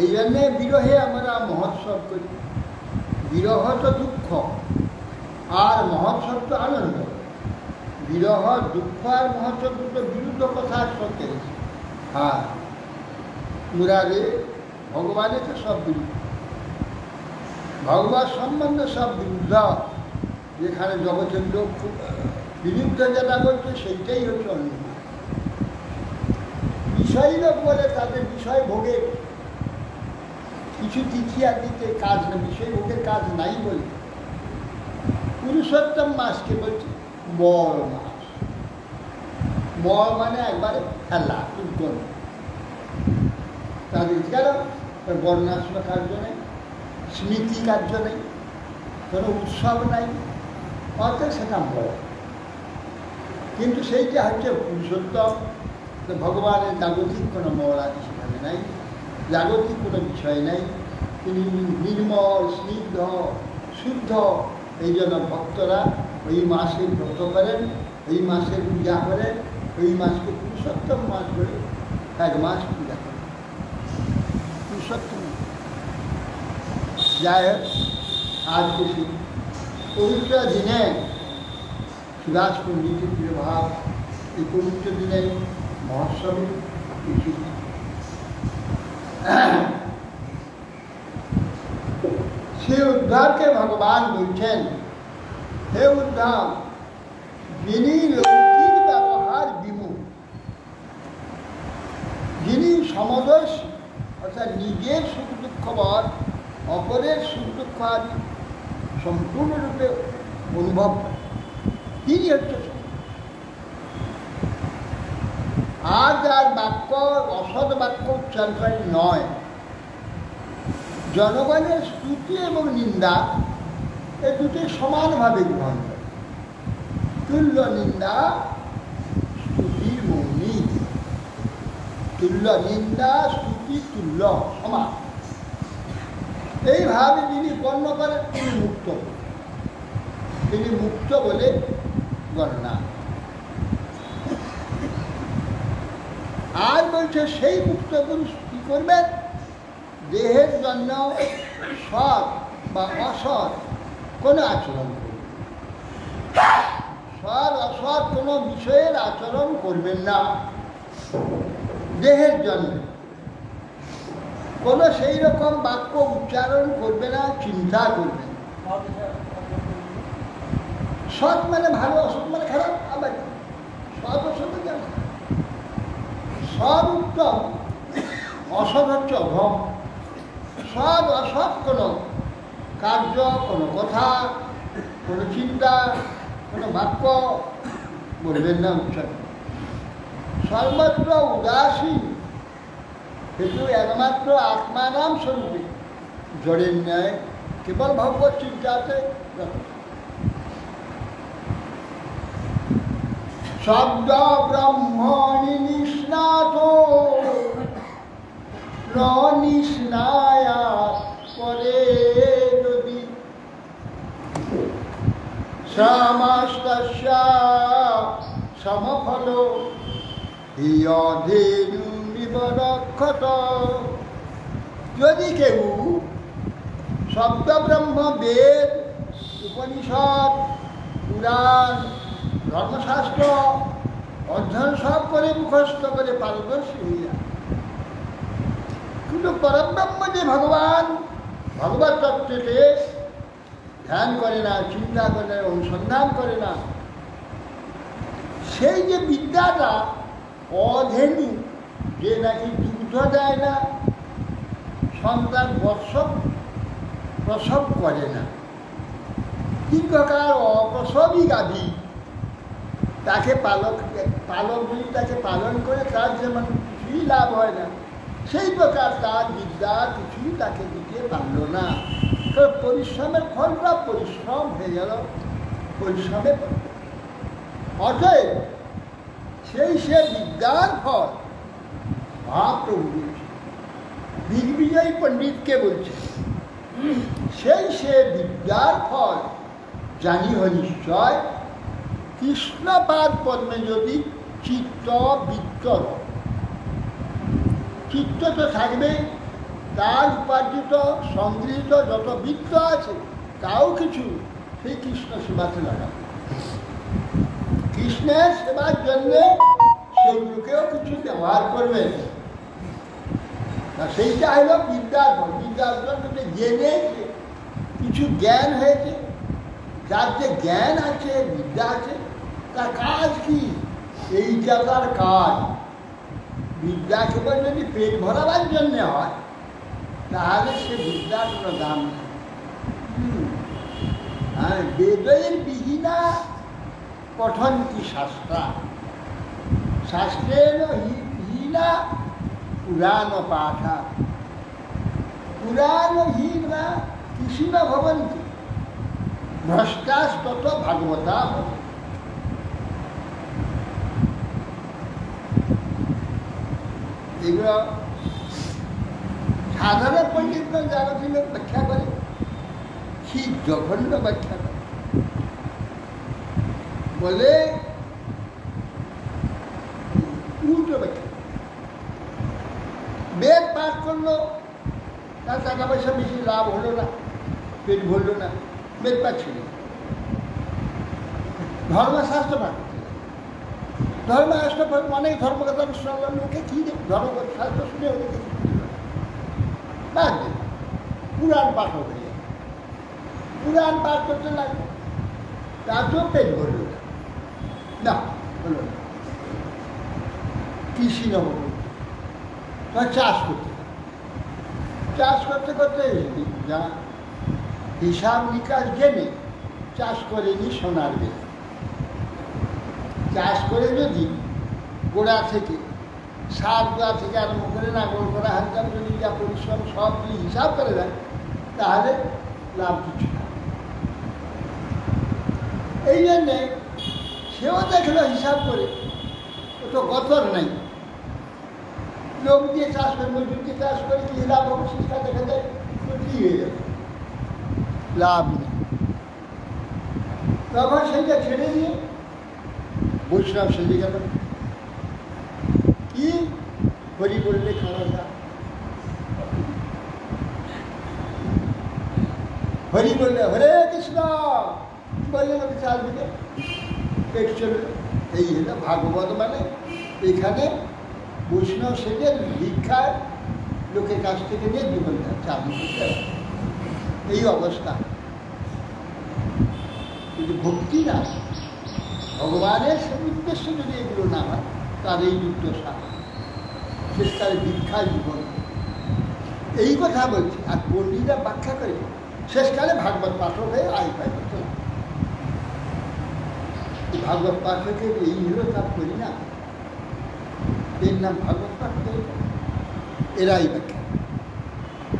[SPEAKER 1] এই জন্যে বিরহে আমরা মহোৎসব করি। বিরহ তো দুঃখ, আর মহোৎসব তো আনন্দ। বিরহ, দুঃখ আর মহোৎসব দুটো বিরুদ্ধ কথা সত্যি। হ্যাঁ, মুরারে ভগবানের তো সব বিরুদ্ধ, ভগবান সম্বন্ধে সব বিরুদ্ধ। যেখানে জগতের লোক বিরুদ্ধে যেটা বলছে সেইটাই হচ্ছে অন্য। বিষয় লোক বলে তাদের বিষয় ভোগের কিছু তিথি আদিতে কাজ না, বিষয় ভোগের কাজ নাই বলে পুরুষোত্তম মাসকে বলছে বড় মাস। বড় মানে একবারে খেলা, উদ্গণ। তাদের গেল বর্ণাশ্রম কার্য নেই, স্মৃতি কার্য নেই, কোনো উৎসব নাই, অর্থাৎ সেটা বড়। কিন্তু সেইটা হচ্ছে পুরুষোত্তম। ভগবানের জাগতিক কোনো মল আছে সেখানে নাই, জাগতিক কোনো বিষয় নাই। তিনি নির্মল, স্নিগ্ধ, শুদ্ধ। এই জন্য ভক্তরা ওই মাসে ব্রত করেন, ওই মাসের পূজা করেন, ওই মাসকে পুরুষোত্তম মাস ধরে 1 মাস পূজা করেন পুরুষোত্তম। যাই হোক, আজকে সেই পবিত্র দিনে শিবাস পণ্ডিতের প্রিয়ভাব, এই পবিত্র দিনে মহোৎসবে সে উদ্ধারকে ভগবান বলছেন, হে উদ্ধার, যিনি লৌকিক ব্যবহার বিমুখ, যিনি সমদর্শী, অর্থাৎ নিজের সুখ দুঃখবোধ অপরের সুখ দুঃখ আদি সম্পূর্ণরূপে অনুভব করেন, তিনি হচ্ছে। আর যার বাক্য অসৎ বাক্য উচ্চারণকারী নয়, জনগণের স্তুতি এবং নিন্দা এ দুটি সমানভাবে গ্রহণ করে। তুল্য নিন্দা স্তুতির মৌনি, তুল্য নিন্দা স্তুতি তুল্য সমান, এইভাবে যিনি গণ্য করেন তিনি মুক্ত, তিনি মুক্ত বলে গণনা। আর বলছে সেই মুক্ত পুরুষ কি করবেন? দেহের জন্য সৎ বা অসৎ কোনো আচরণ করবেন, সৎ অসৎ কোনো বিষয়ের আচরণ করবেন না। দেহের জন্য কোনো সেই রকম বাক্য উচ্চারণ করবে না, চিন্তা করবে না। সৎ মানে ভালো, অসৎ মানে খারাপ, আবার সৎ অসৎ কেন? সৎ উত্তম, অসৎ হচ্ছে অধম। সৎ অসৎ কোনো কার্য, কোনো কথা, কোনো চিন্তা, কোনো বাক্য বলবেন না, উচ্চারণ। সর্বত্র উদাসীন, কিন্তু একমাত্র আত্মারাম স্বরূপে জড়ের ন্যায় কেবল ভগবত চিন্তাতে শব্দ ব্রহ্মণি নিষ্ণাত নিষ্ণায়া পরে যদি শ্যামাস্তস্যা সমফল হিয়ধেনু নিবরক্ষত। যদি কেউ শব্দ ব্রহ্ম, বেদ, উপনিষদ, পুরাণ, ধর্মশাস্ত্র অধ্যয়ন সব করে মুখস্থ করে পারদর্শী হয়ে যায়, কিন্তু পরব্রহ্ম যে ভগবান, ভগবত তত্ত্বকে ধ্যান করে না, চিন্তা করে না, অনুসন্ধান করে না, সেই যে বিদ্যাটা অধেনু, যে নাকি দুগ্ধ দেয় না, সন্তান প্রসব করে না, দীর্ঘকাল অপ্রসবী গাভী, তাকে পালক যদি তাকে পালন করে তার যেমন কিছুই লাভ হয় না, সেই প্রকার তার বিদ্যা কিছুই তাকে দিতে পারল না। কারণ পরিশ্রমের ফলটা পরিশ্রম হয়ে গেল, পরিশ্রমে অতএব সেই সে বিদ্যার ফল মহাপ্রভু বলছে, দিগ্বিজয়ী পণ্ডিতকে বলছে, সেই সে বিদ্যার ফল জানিহ নিশ্চয় কৃষ্ণপাদ পদ্মে যদি চিত্ত বিত্তর, চিত্ত তো থাকবে, তার উপার্জিত সংগৃহীত যত বিত্ত আছে তাও কিছু সেই কৃষ্ণ সেবাতে লাগাবে, কৃষ্ণের সেবার জন্যে সেগুলোকেও কিছু ব্যবহার করবে। সেইটা হলো বিদ্যার ফল। বিদ্যার জন্য জেনেছে, কিছু জ্ঞান হয়েছে, যার যে জ্ঞান আছে, বিদ্যা আছে, তার কাজ কি? এইটা তার কাজ। বিদ্যা কেবল যদি পেট ভরাবার জন্যে হয় তাহলে সে বিদ্যার কোনো দাম নেই। হ্যাঁ, বেদের বিহীনা পঠন্তি শাস্ত্রা, শাস্ত্রের হীনা পুরাণ পাঠা, পুরাণহীনা কৃষি না ভবন্তি ভ্রষ্টাস্তত ভাগবতা ভবন্তি। এগুলো সাধারণ পণ্ডিতগণ যারা ছিল ব্যাখ্যা করে, কি জঘন্য ব্যাখ্যা করে, বলে উল্টো ব্যাখ্যা। বেদ পাঠ করলো, তার টাকা পয়সা বেশি লাভ হলো না, পেট ভরলো না, বেদ পাঠ ছিল। ধর্মশাস্ত্র পাঠ করছিল, ধর্মশাস্ত্র অনেক ধর্মকথা শুনলাম, লোকে কি ধর্মশাস্ত্র শুনে ওদেরকে বাদ দিল, পুরাণ পাঠ হয়ে গেল। পুরাণ পাঠ করতে লাগলো, তাতেও পেট ভরল না, হলো না। কৃষি নবমী চাষ করতে, চাষ করতে করতে যা হিসাব নিকাশ জেনে চাষ করেনি সোনার বেলা। চাষ করে যদি গোড়া থেকে সার গোড়া থেকে আরম্ভ করে নাগল করা হাজার যদি যা পরিশ্রম সব যদি হিসাব করে দেয় তাহলে লাভ কিছু না। এই জন্যে সেও দেখলো হিসাব করে, ও তো গতর নাই, লোক দিয়ে চাষ করে মজুর দিয়ে চাষ করে কি লাভ হবে সেটা দেখা যায় কি হয়ে যাবে, লাভ নেই। তখন সেইটা ছেড়ে দিয়ে বৈষ্ণব সেজে গেল। কি হরি বললে খাওয়া, হরি বললে হরে কৃষ্ণ বললে আমাকে চাল দিলে পেট চলল। এই হলো ভাগবত মানে এখানে বৈষ্ণব সেজে ভিক্ষার লোকের কাছ থেকে নিয়ে জীবনটা চালু করতে হবে, এই অবস্থা। কিন্তু ভক্তি না, ভগবানের সে উদ্দেশ্য যদি এগুলো না হয় তার এই দুর্দশা, শেষকালে ভিক্ষায় জীবন। এই কথা বলছি। আর পণ্ডিতরা ব্যাখ্যা করে শেষকালে ভাগবত পাঠক হয়ে আয় পায় করতে না। ভাগবত পাঠকের এই হলো তার করি না, এর নাম ভাগবত পাঠক। এরাই ব্যাখ্যা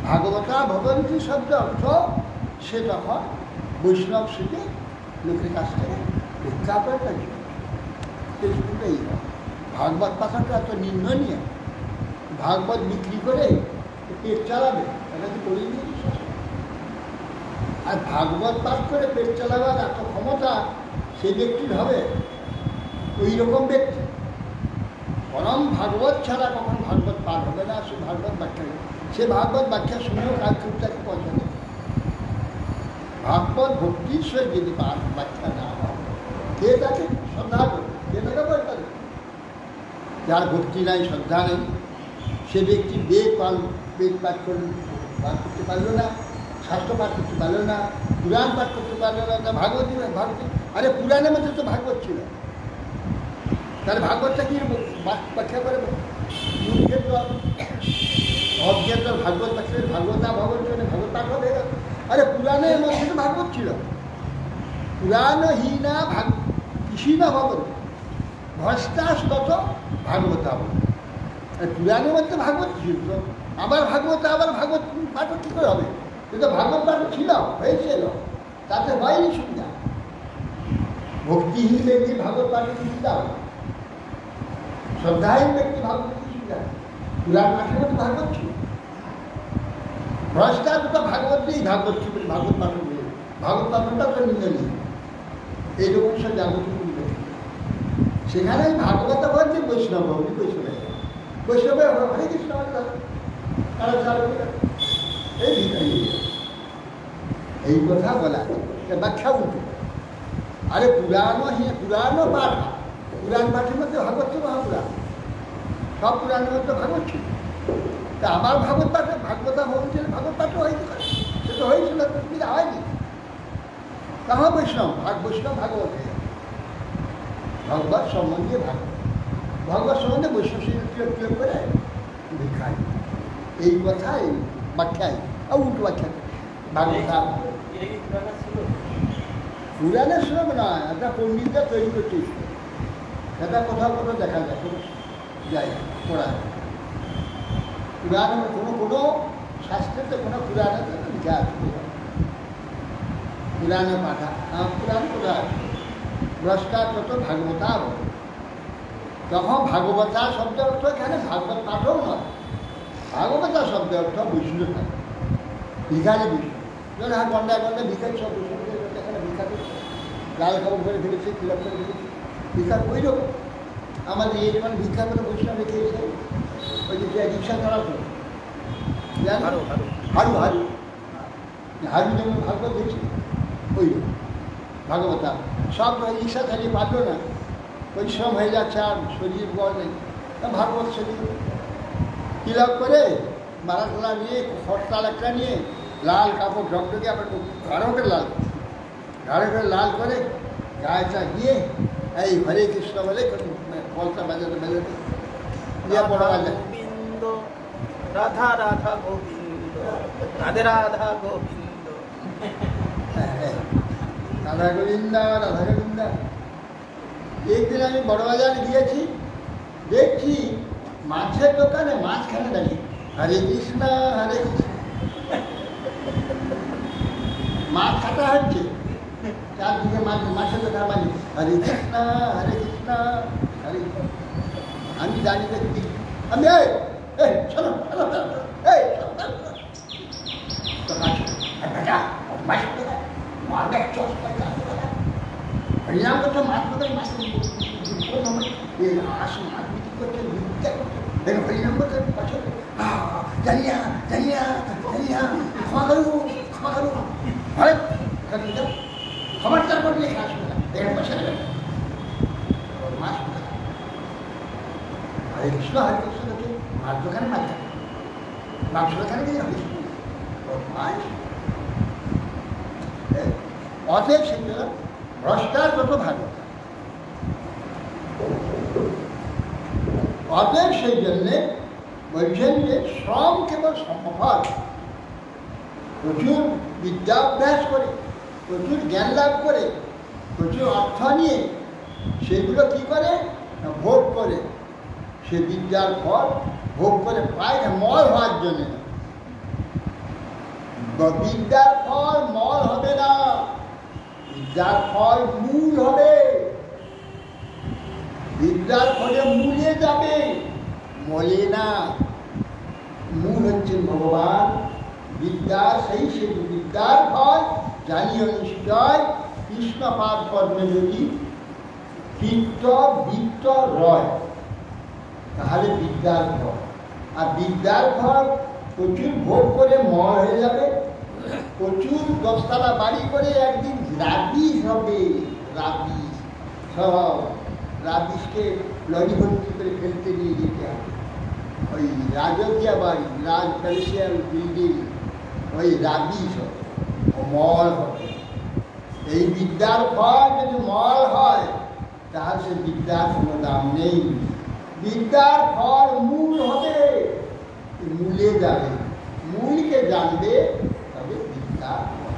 [SPEAKER 1] ভাগবতা ভগবতী শব্দ অর্থ সে তখন বৈষ্ণব শিখে লোকের কাছ থেকে ভিক্ষা করে তার এই ভাগবত পাঠাটা এত নিন্দনীয়। ভাগবত বিক্রি করে পেট চালাবে, এটা কি করিয়ে নিয়ে। আর ভাগবত পাঠ করে পেট চালাবার এত ক্ষমতা সেই ব্যক্তির হবে, ওই রকম ব্যক্তি। বরং ভাগবত ছাড়া কখন ভাগবত পাঠ হবে না, সে ভাগবত ব্যাখ্যা, সে ভাগবত ব্যাখ্যা শুনেও কাজ করতে পয়সা নেই। ভাগবত ভক্তির সহিত যদি পাঠ ব্যাখ্যা না হয়, কে তাকে শ্রদ্ধা করবে, কে তাকে পয়সা দেবে? যার ভক্তি নাই, শ্রদ্ধা নেই, সে ব্যক্তি বেদ পাঠ করতে পারলো না, শাস্ত্র পাঠ করতে পারলো না, পুরাণ পাঠ করতে পারলো না, তা ভাগবতী আরে পুরাণের মধ্যে তো ভাগবত ছিল, তাহলে ভাগবতটা কি ব্যাখ্যা করে? মূর্খের তো অজ্ঞাত ভাগবত ব্যাখ্যা, ভাগবতা ভগবত ভাগবত পাঠ হয়ে গেল। আরে পুরাণের মধ্যে তো ভাগবত ছিল, পুরাণহীনা কৃষিনা ভগবত ভস্তাস্তত ভাগবতা বলে। পুরাণের মধ্যে ভাগবত ছিল, আবার ভাগবত পাঠ কী করে হবে? কিন্তু ভাগবত পাঠ ছিল, হয়েছিল, তাতে হয়নি সুবিধা। ভক্তিহীন ব্যক্তি ভাগবত পাঠের সুবিধা হবে, শ্রদ্ধাহীন ব্যক্তি ভাগবত সুবিধা। পুরাণ পাঠের মধ্যে ভাগবত ছিল, ভ্রষ্টার তো ভাগবত নেই, ভাগবত ছিল ভাগবত পাঠ নেই, ভাগবত পাঠনটা তো নিন্দনীয়। এইরকম সব জাগতিক সেখানে ভাগবত বলছে বৈষ্ণব ভক্তি, বৈষ্ণবে হরে কৃষ্ণ এই কথা বলা ব্যাখ্যা উঠে। আরে পুরাণও পাঠ, পুরাণ পাঠের মধ্যে ভাগবত ছিল, মহাপুরাণ সব পুরাণের মধ্যে ভাগবত ছিল। তা আবার ভাগবত পাঠে ভাগবতা ভবন ভাগবত পাঠও হয়েছে, সে তো হয়েছিল, সুবিধা হয়নি। তাহা বৈষ্ণব ভাগবত ভগবত সম্বন্ধে ভগবত সম্বন্ধে বৈষ্ণব প্রয়োগ করে ভিক্ষায়, এই কথাই ব্যাখ্যায় আর উল্টো ব্যাখ্যা ভাগবতা পুরাণের শ্লোক নয়, একটা পণ্ডিতরা তৈরি করতে এটা কোথাও কোথাও দেখা যায়, যায় পড়া পুরাণ কোনো শাস্ত্রেতে কোনো পুরাণে লিখা আছে, পুরাণে পাঠা পুরাণ কোথা আছে ভ্রষ্টা তত ভাগবতা বলে। তখন ভাগবতা শব্দ অর্থ এখানে ভাগবত পাঠও নয়, ভাগবতা শব্দ অর্থ বিষ্ণু থাকে, ভিখারি বিষ্ণু। যেন হ্যাঁ গন্ডায় ভিখারি সব বিষ্ণু এখানে ভিক্ষা করছে, লাল কাপড় করে ফেলেছে, তিলক করে ফেলেছে, ভিক্ষা ওই রকম। আমাদের এই যেমন ভিক্ষা করে বৈষ্ণব রেখেছে, ওই যে রিক্সা চালাতো হারু হারু হারু যেমন ভাগবত হয়েছে ওই রকম ভাগবতা। সব রিক্সা চালিয়ে পারলো না, পরিশ্রম হয়ে যাচ্ছে, আর শরীর বল নেই, ভাগবত শরীর তিলক করে মালা নিয়ে খরতাল একটা নিয়ে লাল কাপড় ঝকঝকে আবার ঘাড়ে করে লাল করে গায়েটা গিয়ে এই হরে কৃষ্ণ বলে কলটা বাজাতে দিয়ে পড়া বাজে
[SPEAKER 2] গোবিন্দ রাধা রাধা গোবিন্দ রাধে রাধা গোবিন্দ
[SPEAKER 1] রাধা গোবিন্দা রাধা গোবিন্দা। একদিন আমি বড়বাজারে গিয়েছি, দেখছি মাছের দোকানে মাঝখানে দাঁড়িয়ে হরে কৃষ্ণ হরে কৃষ্ণ, মাছ কাটা হচ্ছে, চারদিকে মাছের দোকান মাঝে হরে কৃষ্ণ হরে কৃষ্ণ হরে কৃষ্ণ। আমি দাঁড়িয়ে দেখছি, আমি শোনো শোনো এই হরিনাম করছে, মাছ দোকান মাছ বিক্রি করছে, দেখো হরিনাম করছে, জানিয়া জানিয়া জানিয়া ক্ষমা করু হরে খবরদার করলে আসবে না, এখানে পয়সা দেবে মাছ হরে কৃষ্ণ হচ্ছে মাছ দোকানে মাছ থাকে, মাংস দোকানে গিয়ে হরে কৃষ্ণ মাছ। অতএব সেটা ভ্রষ্টার যত ভালো, অতএব সেই জন্যে বলছেন যে শ্রম কেবল সম্ভব, প্রচুর বিদ্যাভ্যাস করে, প্রচুর জ্ঞান লাভ করে, প্রচুর অর্থ নিয়ে সেগুলো কী করে না ভোগ করে, সে বিদ্যার ফল ভোগ করে পায় না মল হওয়ার জন্যে। বিদ্যার ফল মল হবে না, বিদ্যার ফল মূল হবে, বিদ্যার ফলে মূলে যাবে, মলে না। মূল হচ্ছেন ভগবান, বিদ্যা সেই বিদ্যার ফল জানিও নিশ্চয় কৃষ্ণ পাদ পদ্মে যদি চিত্ত বৃত্ত রয়, তাহলে বিদ্যার ফল। আর বিদ্যার ফল প্রচুর ভোগ করে মর হয়ে যাবে, প্রচুর 10 তলা বাড়ি করে একদিন রাবিশ হবে, রাবিশ সব রাবিশকে লরি ভর্তি করে ফেলতে নিয়ে যেতে হবে। ওই রাজকীয় বাড়ি, রাজ প্যালেসিয়াল বিল্ডিং, ওই রাবিশ হবে, মল হবে। এই বিদ্যার ফল যদি মল হয় তাহলে সে বিদ্যার কোনো দাম নেই। বিদ্যার ফল মূল হবে, মূলে যাবে, মূলকে জানবে, তবে বিদ্যার ফল।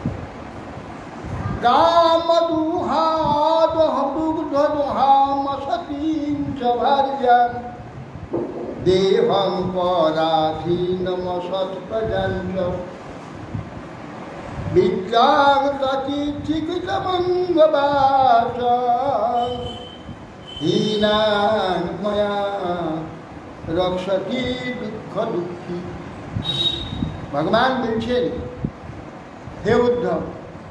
[SPEAKER 1] গাম দুহাদ দুগ্ধ দুহাম সতীম চ ভার্যাম দেহং পরাধীনম সৎপ্রজাঞ্চ বিদ্যাং চিকিৎসমঙ্গবাচ হীনাং ময়া রক্ষতি দুঃখ দুঃখী। ভগবান বলছেন, হে উদ্ধব,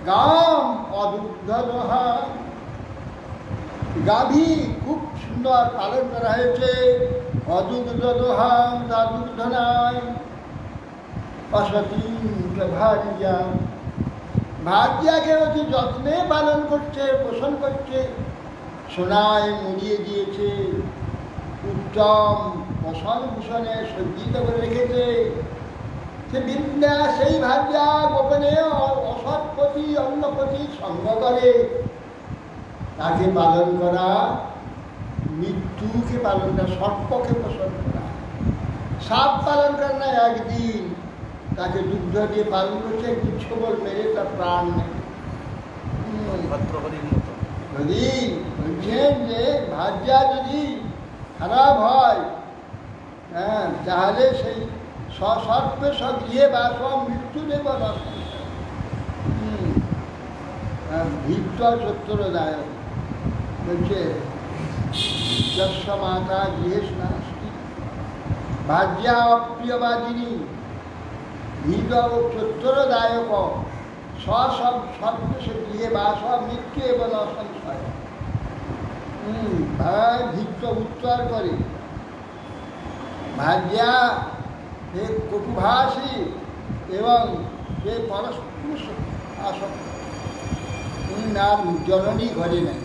[SPEAKER 1] গাম অদুগ্ধ দোহা, গাভী খুব সুন্দর পালন করা হয়েছে, অদুগ্ধ দোহাম, তার দুগ্ধ নাই, অসতী ভার্যা, ভার্যাকে অতি যত্নে পালন করছে, পোষণ করছে, সোনায় মুড়িয়ে দিয়েছে, উত্তম পোষণ ভূষণে সজ্জিত করে রেখেছে। সে বিদ্যা সেই ভার্যা গোপনে অসৎপতি অন্নপতি সঙ্গ করে, তাকে পালন করা, মৃত্যুকে পালন করা, সর্পকে পোষণ করা, সাপ পালন করা না একদিন, তাকে দুগ্ধ দিয়ে পালন করছে, একটু ছোবল মেরে তার প্রাণ নেই। যদি বলছেন যে ভার্যা যদি খারাপ হয়, হ্যাঁ, তাহলে সেই সসর্পে সগৃহে বা মৃত্যু দেব না। ভিত্ত সত্যদায়ক বলছে, যস্য মাতা গৃহে নাস্তি ভার্যা অপ্রিয়বাদিনী ভিত সত্যদায়ক সব সর্পে গৃহে বা মৃত্যু এবং অসংশয়। ভিত্ত উত্তর করে, ভার্যা হে কটুভাষী এবং হে পরস্পর আসক্ত, নাম জননী ঘরে নেয়।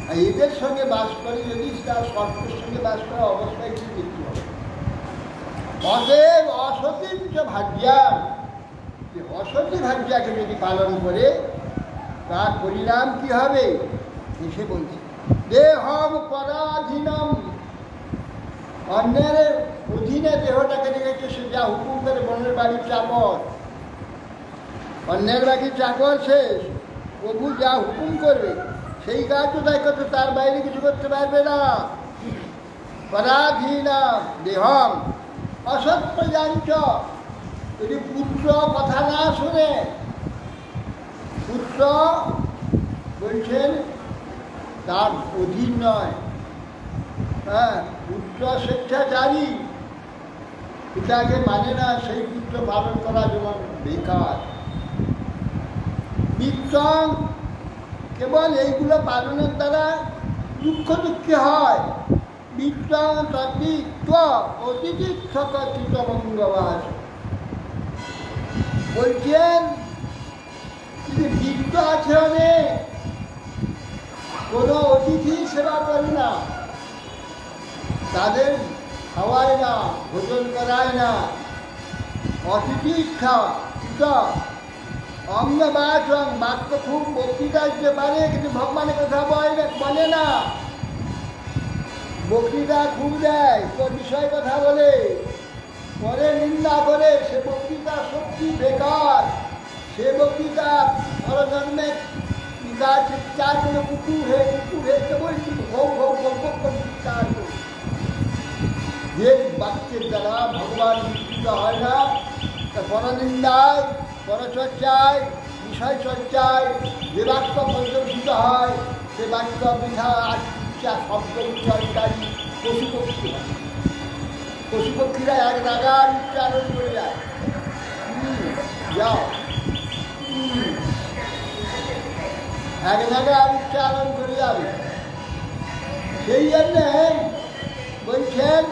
[SPEAKER 1] আর এদের সঙ্গে বাস করে যদি তার সর্পের সঙ্গে বাস করা অবস্থায় কি মৃত্যু হবে। অতএব অসতীর যে ভাগ্যা, অসতী ভাগ্যাকে যদি পালন করে তার পরিণাম কি হবে এসে বলছে। দেহম পরাধীনম, অন্যের অধীনে দেহটাকে রেখেছে, সে যা হুকুম করে, বনের বাড়ির চাকর, অন্যের বাড়ির চাকর সে, প্রভু যা হুকুম করবে সেই কাজও তাই করতে, তার বাইরে কিছু করতে পারবে না। পরাধীনম দেহম অসত্য যাঞ্চ, যদি পুত্র কথা না শুনে, পুত্র বলছেন তার অধীন নয়, হ্যাঁ, পুত্র স্বেচ্ছাচারী, পিতাকে মানে না, সেই পুত্র পালন করা যেমন বেকার। বিত্তং, কেবল এইগুলো পালনের দ্বারা দুঃখ দুঃখী হয়। বিত্তং তদ্বিত্ত অতিথিক্ষক চিত্তভঙ্গবাস, বলছেন যদি বিত্ত আছে অনেক, কোনো অতিথি সেবা করে না, তাদের খাওয়ায় না, ভোজন করায় না, অতিথি অঙ্গবাচন, বাক্য খুব বক্তৃতা দিতে পারে কিন্তু ভগবানের কথা বলে না, বক্তৃতা খুব দেয়, বিষয় কথা বলে, পরে নিন্দা করে, সে বক্তৃতা সত্যি বেকার। সে বক্তৃতা পরজন্মে চিৎকার করে কুকুর হে কেবল ভোগ ভোগ ভোগ চিৎকার করে, যে বাক্যের দ্বারা ভগবান বিকৃত হয় না, পরনিন্দায়, পরচর্চায়, বিষয় চর্চায় যে বাক্য পর্যবেসিত হয়, সে বাক্য বৃথা ইচ্ছা শব্দ উচ্চারণকারী পশুপক্ষী হয়। পশুপক্ষীরা এক নাগার উচ্চারণ করে যায়, যাও এক নাগার উচ্চারণ করে যাবে। সেই জন্যে বলছেন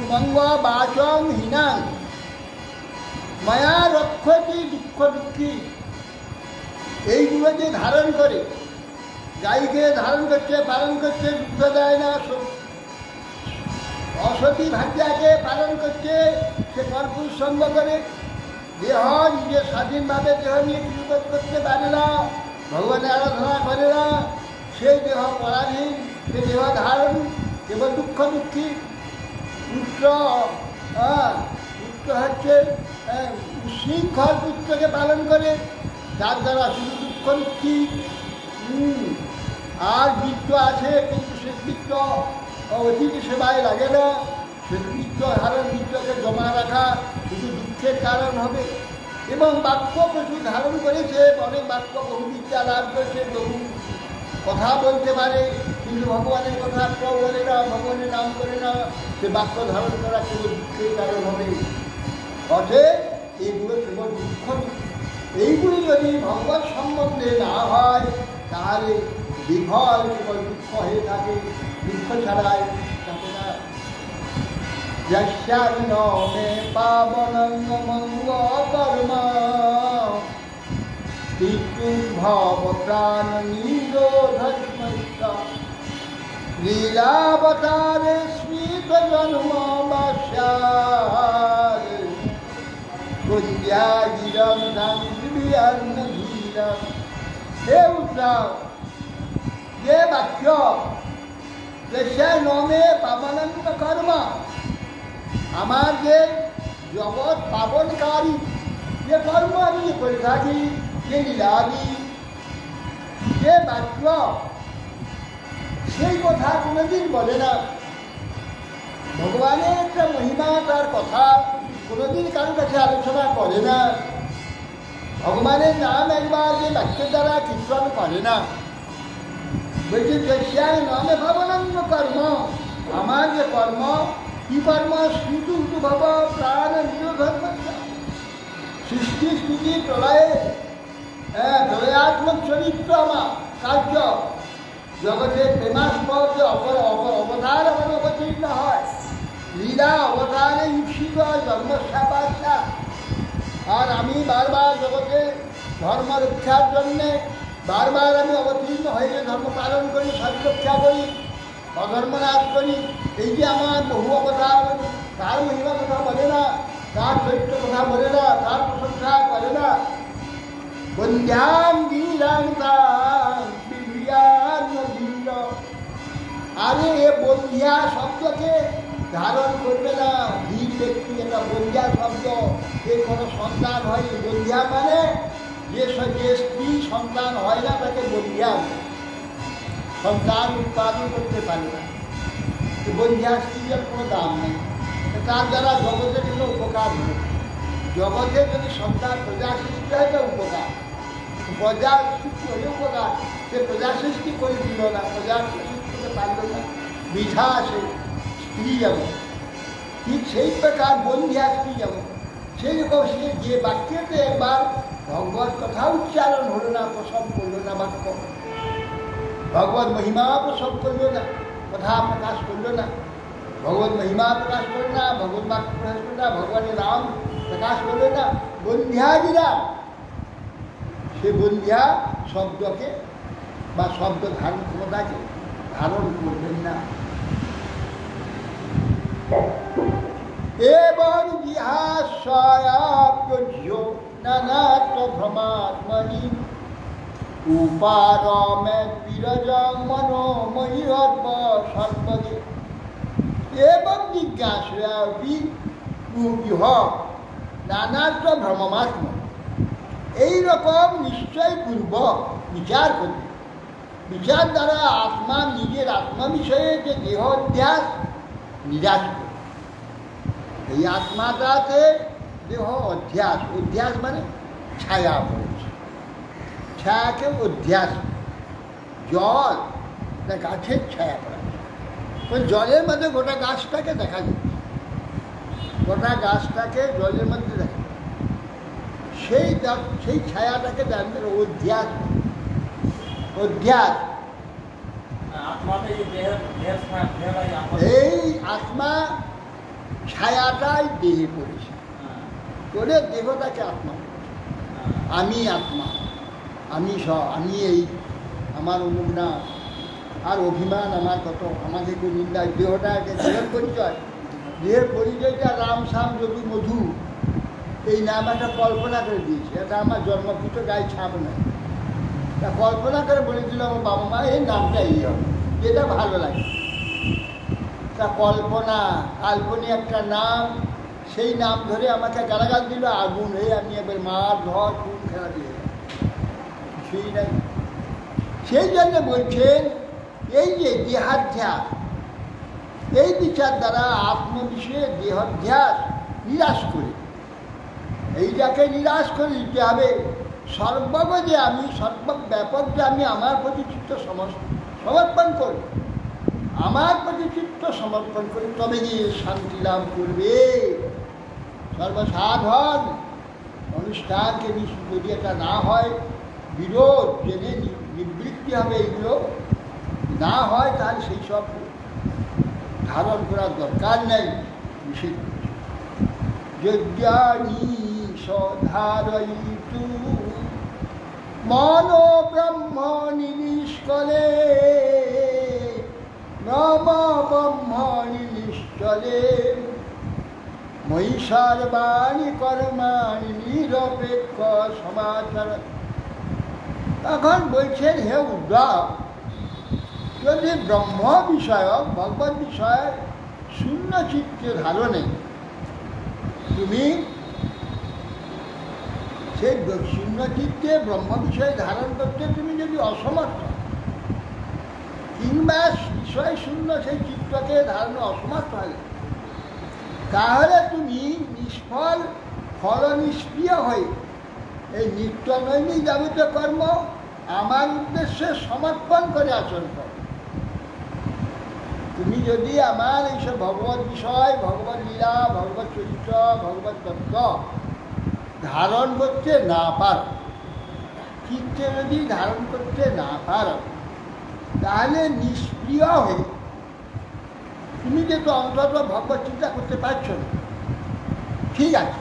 [SPEAKER 1] মঙ্গ বাচং হীনাং মায়া রক্ষতি দুঃখ দুঃখী, এইগুলো যে ধারণ করে, গাইকে ধারণ করছে, পালন করছে, দুঃখ দেয় না, অসতী ভাগ্যাকে পালন করছে, সে কর্পুর সঙ্গ করে, দেহ নিজে স্বাধীনভাবে দেহ নিয়ে কিছু করতে পারে না, ভগবানের আরাধনা করে না, সেই দেহ পরাধীন, সে দেহ ধারণ, কেবল দুঃখ দুঃখী। পুত্র পুত্র হচ্ছে উশৃঙ্খল পুত্রকে পালন করে, যার দ্বারা শুধু দুঃখ দুঃখী। আর বৃত্ত আছে কিন্তু সে বৃত্ত অতিথি সেবায় লাগে না, সে বৃত্ত ধারণ, বৃত্তকে জমা রাখা শুধু দুঃখের কারণ হবে। এবং বাক্য প্রচুর ধারণ করেছে, অনেক বাক্য বহু বিদ্যা লাভ করেছে, বহু কথা বলতে পারে, কিন্তু ভগবানের কথা বলে না, ভগবানের নাম করে না, সে বাক্য ধারণ করা কেবল দুঃখের কারণ হবে। অতএব এইগুলো কেবল দুঃখ। এইগুলি যদি ভগবান সম্বন্ধে না হয় তাহলে বিফল কেবল দুঃখ হয়ে থাকে, দুঃখ ছাড়াই থাকে না। যস্যান্ন মে পাবনঙ্গ মঙ্গ কর্ম তীর্থুর্ভব প্রাণ নিরোধস্মস্ত লীলাবতারে স্মৃত জন্ম বাস্যার প্রত্যাগিরম দান্তিবিয়ান্ন ধীরম। হে উদ্ধব, যে বাক্য যস্যান্ন মে পাবনঙ্গ কর্ম, আমার যে জগৎ পাবনকারী যে কর্ম আমি করে থাকি, যে লীলাদি, যে বাক্য, সেই কথা কোনোদিন বলে না। ভগবানের একটা মহিমা, তার কথা কোনোদিন কারোর কাছে আলোচনা করে না। ভগবানের নাম একবার যে বাক্যের দ্বারা কীর্তন করে না। বলছে যস্যায় নামে ভবনঙ্গ কর্ম, আমার যে কর্ম, কি কর্ম? স্মৃতি ভাব প্রাণ নিরোধর্ম, সৃষ্টি স্থিতি প্রলয়ে, প্রলয়াত্মক চরিত্র আমার কার্য, জগতে প্রেমাস্পদ অবতার আমার অবতীর্ণ হয়, লীলা অবতারে ঈপ্সিত হয় জন্মস্যাপাশা। আর আমি বারবার জগতে ধর্ম রক্ষার জন্যে বারবার আমি অবতীর্ণ হয়ে ধর্ম পালন করি, সৎ রক্ষা করি, অধর্ম নাশ করি। এই যে আমার বহু অবতার তার মহিমা কথা বলে না, তার চরিত্র কথা বলে না, তার প্রশংসা করে না। বন্ধ্যাম গিরাং তাং বিবিয়ান নদীর। আরে এ বন্ধিয়া শব্দকে ধারণ করবে না। ধীর ব্যক্তি, এটা বন্ধিয়া শব্দ, এর কোনো সন্তান হয়নি। বন্ধিয়া মানে যে স্ত্রী সন্তান হয় না তাকে বন্ধিয়া, সন্তান উৎপাদন করতে পারে না। বন্ধিয়া স্ত্রীর কোনো দাম নেই, তার দ্বারা জগতের কোনো উপকার নেই। জগতে যদি সন্তান প্রজা সৃষ্টি হয় তো উপকার, প্রজা সৃষ্টি হলে উপকার। সে প্রজা সৃষ্টি করে দিল না, প্রজা সৃষ্টি করতে পারল না, বৃথা আসে। স্ত্রী যেমন, ঠিক সেই প্রকার বন্ধিয়া স্ত্রী যেমন, সেই রকম সে যে বাক্যেতে একবার ভগবত কথা উচ্চারণ হলো না, প্রসব করলো না, বাক্য ভগবত মহিমা প্রসব করলো না, কথা প্রকাশ করলো না, ভগবত মহিমা প্রকাশ করলো না, ভগবত বাক্য প্রকাশ করলো না, ভগবানের নাম প্রকাশ করলো না, বন্ধিয়া দিলাম। সে বন্ধিয়া শব্দকে বা শব্দ ধারণ ক্ষমতাকে ধারণ করবেন না। এবং জিহাস্বয়াপ্য নানাত্ম ভ্রমাত্মনি উপারমে বিরজং মনোময়ীরব সর্বদে। এবং জিজ্ঞাসয়াপি ইহ নানাত্ম ভ্রমমাত্ম। এইরকম নিশ্চয়পূর্বক বিচার করবে। বিচার দ্বারা আত্মা নিজের আত্মা বিষয়ে যে দেহ অধ্যাস নিরাশ করে। এই আত্মাটাতে দেহ অধ্যাস, অধ্যাস মানে ছায়া পড়েছে, ছায়াকে অধ্যাস। জল গাছের ছায়া পড়েছে, ওই জলের মধ্যে গোটা গাছটাকে দেখা যাচ্ছে, গোটা গাছটাকে জলের মধ্যে দেখা, সেই ছায়াটাকে জানতে অধ্যাস। অধ্যাস এই আত্মা ছায়াটাই দেহে পড়েছে, করে দেহটাকে আত্মা। আমি আত্মা, আমি আমি এই আমার অমুক না, আর অভিমান আমার কত, আমাকে কেউ নিন্দায়। দেহটাকে দেহের পরিচয়, দেহের পরিচয়টা রাম শ্যাম যদু মধু, এই নাম একটা কল্পনা করে দিয়েছে। এটা আমার জন্মভূত গায়ে ছাপ নয়, তা কল্পনা করে বলেছিল আমার বাবা মা এই নামটা এই হবে, যেটা ভালো লাগে। তা কল্পনা, কাল্পনিক একটা নাম, সেই নাম ধরে আমাকে গালাগাল দিল, আগুন হয়ে আমি এবার মার ধর খুন খেলা দিয়ে কিছুই নাই। সেই জন্য বলছেন এই যে দেহাধ্যাস, এই বিচার দ্বারা আত্মবিষয়ে দেহাধ্যাস নিরাশ করে, এইটাকে নিরাশ করে দিতে হবে। সর্বগ যে আমি, সর্বব্যাপক যে আমি আমার প্রতি চিত্ত সমর্পণ করি, আমার প্রতি চিত্ত সমর্পণ করি, তবে গিয়ে শান্তি লাভ করবে। সর্বসাধন অনুষ্ঠানকে যদি এটা না হয়, বিরোধ জেনে নিবৃত্তি হবে, এইগুলো না হয়, তাহলে সেই সব ধারণ করার দরকার নেই। নিষিদ্ধ যজ্ঞানি সধারয়িতু মনো ব্রহ্ম নিষ্কলে নম ব্রহ্ম নিষ্কলে ময়ি সর্বাণি কর্মাণি নিরপেক্ষ সমাচার। তখন বলছেন, হে উদ্ধব, যদি ব্রহ্ম বিষয়ক ভগবত বিষয় শূন্য চিত্তে ধারণে তুমি সেই শূন্য চিত্তে ব্রহ্ম বিষয় ধারণ করতে তুমি যদি অসমর্থ, কিংবা বিষয় শূন্য সেই চিত্তকে ধারণে অসমর্থ হলে, তাহলে তুমি নিষ্ফল ফল নিষ্ক্রিয় হয়ে এই নিত্য নৈমিক যাবতীয় কর্ম আমার উদ্দেশ্যে সমর্পণ করে আচরণ করো। তুমি যদি আমার এইসব ভগবত বিষয়, ভগবত লীলা, ভগবত চরিত্র, ভগবত তত্ত্ব ধারণ করতে না পারো, চিত্তে যদি ধারণ করতে না পারো, তাহলে নিষ্ক্রিয় হয়ে তুমি যেহেতু অন্তত ভগবত চিন্তা করতে পারছো না, ঠিক আছে,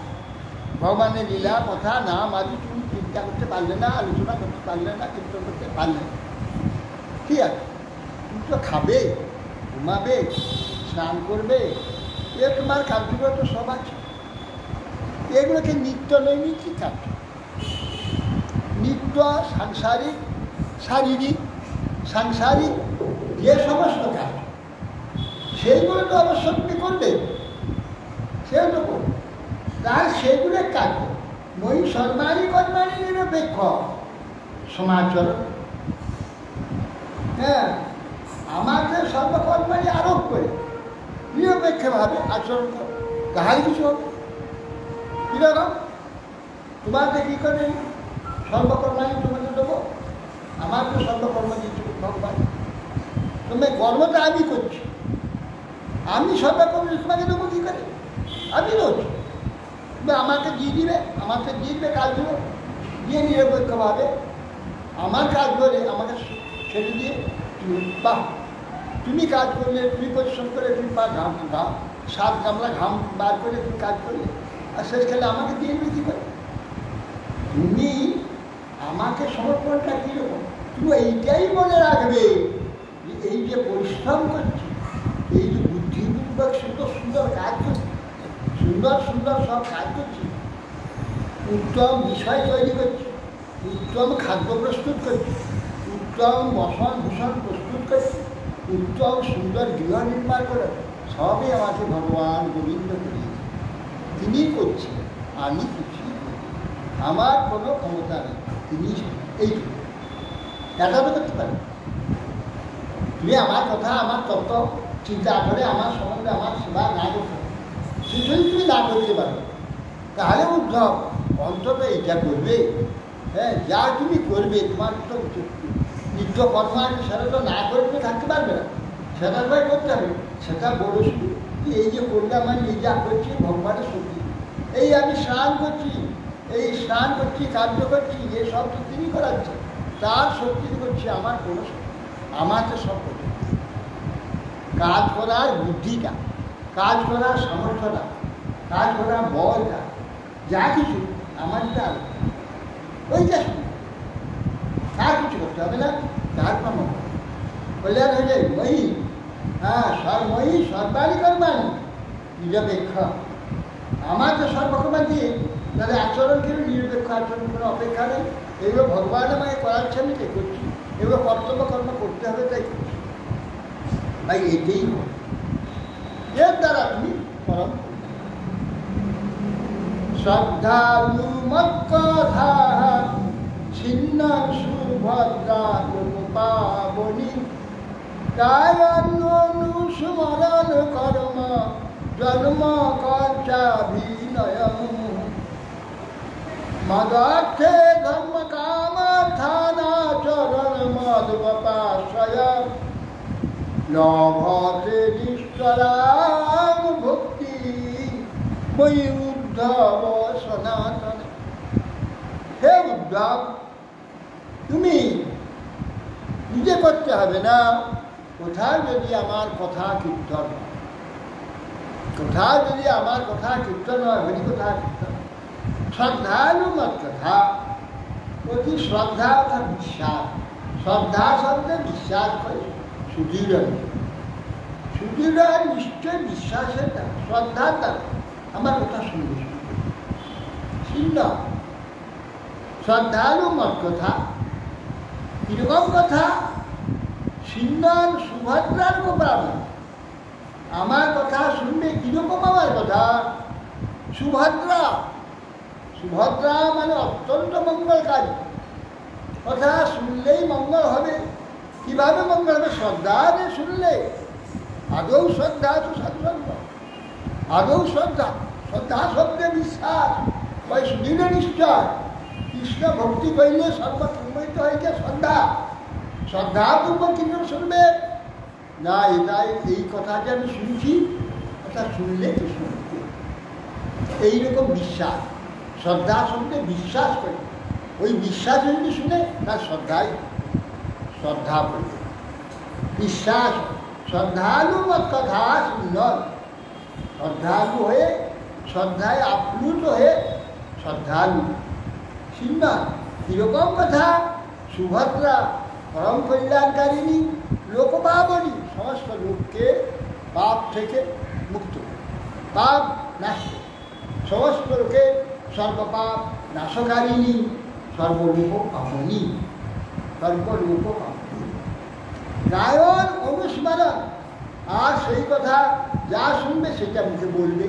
[SPEAKER 1] ভগবানের লীলা কথা নাম আদি তুমি চিন্তা করতে পারলে না, আলোচনা করতে পারলে না, চিন্তা করতে পারলে না, ঠিক আছে, তুমি তো খাবে, ঘুমাবে, স্নান করবে, এ তোমার কার্যগত সব আছে। এগুলোকে নিত্য নৈমিত্তিক কার্য। নিত্য সাংসারিক, শারীরিক, সাংসারিক যে সমস্ত কাজ সেইগুলো তো অবশ্য তুমি করবে, সেও তো করবে। তার সেগুলোর কাজ মই সর্বাণী কর্মাণী নিরপেক্ষ সমাচরণ। হ্যাঁ, আমাকে সর্বকর্মাণী আরোপ করে নিরপেক্ষভাবে আচরণ করো, তাহাই কিছু হবে। কিরকম? তোমাকে কী করে সর্বকর্মাণী তোমাকে দেবো? আমার তো সর্বকর্ম দিচ্ছ ভগবান। তুমি কর্মটা আমি করছি, আমি সর্বকর্ম তোমাকে দেবো কী করে? আমি রয়েছি, তুমি আমাকে দিয়ে দিবে, আমাকে দিয়ে দিবে কাজগুলো, দিয়ে নিরপেক্ষভাবে আমার কাজ করে আমাকে ছেড়ে দিয়ে তুমি বাহ, তুমি কাজ করলে, তুমি পরিশ্রম করে, তুমি ঘাম 7 গামলা ঘাম বার করে তুমি কাজ করলে, আর শেষকালে আমাকে দিয়ে দিবে কী করে? তুমি আমাকে সমর্পণটা কীরকম? তুমি এইটাই মনে রাখবে, এই যে পরিশ্রম করছি, এই যে বুদ্ধিপূর্বক সুন্দর সুন্দর কাজ করছি, সুন্দর সুন্দর সব কাজ করছি, উত্তম বিষয় তৈরি করছি, উত্তম খাদ্য প্রস্তুত করছি, উত্তম বসন ভূষণ প্রস্তুত করছি, উত্তম সুন্দর গৃহ নির্মাণ করে, সবই আমাকে ভগবান গোবিন্দ করিয়েছে। তিনি করছেন, আমি কিছু আমার কোনো ক্ষমতা নেই। তিনি এই এটা তো করতে পারেন। তুমি আমার কথা, আমার তত্ত্ব চিন্তা করে আমার সম্বন্ধে আমার সেবা না করতে, সেটাই তুমি না করতে পারো, তাহলে উদ্ধব অন্তত এটা করবে। হ্যাঁ, যা তুমি করবে তোমার তো নিত্য কর্ম আছে, সেটা তো না করতে থাকতে পারবে না, সেটা ভাই করতে হবে। সেটা বড় শুধু এই যে করলাম, আমি যা করছি ভগবানের শক্তি, এই আমি স্নান করছি, এই স্নান করছি, কার্য করছি, এসব তো তিনি করাচ্ছে, তার শক্তি করছি, আমার কোনো শক্তি, আমার তো সব করছে। কাজ করার বুদ্ধিটা, কাজ করার সামর্থ্যটা, কাজ করার বলটা, যা কিছু আমারটা ওইটা আর কিছু করতে হবে না। তার কর্ম কল্যাণ হয়ে যায় মই, হ্যাঁ, মই সর্বাণী কর্মাণী নিরপেক্ষ। আমার তো সর্বকর্মা দিয়ে তাহলে আচরণ করে নিরপেক্ষ আচরণ করে অপেক্ষা নেই। এগুলো ভগবান আমাকে করাচ্ছে, আমি তাই করছি, এগুলো কর্তব্য কর্ম করতে হবে তাই করছি। ভাই এটাই হবে, এর দ্বারা তুমি পরম শ্রদ্ধালু মৎকথা ছিন্ন সুভদ্রা পাবনি কায়নুস্মরণ কর্ম জন্ম কর্চাভিনয় মদর্থে ধর্ম কামার্থানাচরণ মদপাশ্রয় লভতে নিষ্করাম ভক্তি বৈ উদ্ধব সনাতন। হে উদ্ধব, তুমি নিজে করতে হবে না, কোথাও যদি আমার কথা কীর্তন হয়, কোথাও যদি আমার কথা কীর্তন হয়, হরি কথা কীর্তন, শ্রদ্ধালু মত কথা, অতি শ্রদ্ধা অর্থাৎ বিশ্বাস, শ্রদ্ধা শব্দে বিশ্বাস করে সুদৃঢ়, সুদৃঢ় নিশ্চয় বিশ্বাসের দ্বারা, শ্রদ্ধার দ্বারা আমার কথা শুনবে। শূন্য শ্রদ্ধালু মত কথা, কিরকম কথা? সিন্নন সুভদ্রার গোপাল, আমার কথা শুনবে। কিরকম আমার কথা? সুভদ্রা, সুভদ্রা মানে অত্যন্ত মঙ্গলকারী, কথা শুনলেই মঙ্গল হবে। কিভাবে মঙ্গল হবে? শ্রদ্ধা দিয়ে শুনলে। আদৌ শ্রদ্ধা তো সৎসঙ্গ, আদৌ শ্রদ্ধা, শ্রদ্ধা শব্দে বিশ্বাস, ওই সুদৃঢ় নিশ্চয়। কৃষ্ণ ভক্তি করলে সর্বসম্মিত হয়েছে শ্রদ্ধা, শ্রদ্ধাপূর্বক কিন্তু শুনবে না। এটাই এই কথাটা আমি শুনছি, কথা শুনলে কৃষ্ণ ভক্তি, এইরকম বিশ্বাস। শ্রদ্ধা শব্দে বিশ্বাস করে, ওই বিশ্বাস যদি শুনে তার শ্রদ্ধাই, শ্রদ্ধা করবে, বিশ্বাস। শ্রদ্ধালু মত কথা সুন্দর, শ্রদ্ধালু হয়ে, শ্রদ্ধায় আপ্লুত হয়ে শ্রদ্ধালু। সুন্দর কীরকম কথা? সুভদ্রা পরম কল্যাণকারিণী, লোকপাবনী, সমস্ত লোককে পাপ থেকে মুক্ত, পাপ নাশ, সমস্ত লোকে সর্বপাপ নাশকারিণী, সর্বরূপ পাপনী, সর্বরূপ পাপনী। গায়ন অনুস্মরণ, আর সেই কথা যা শুনবে সেটা মুখে বলবে,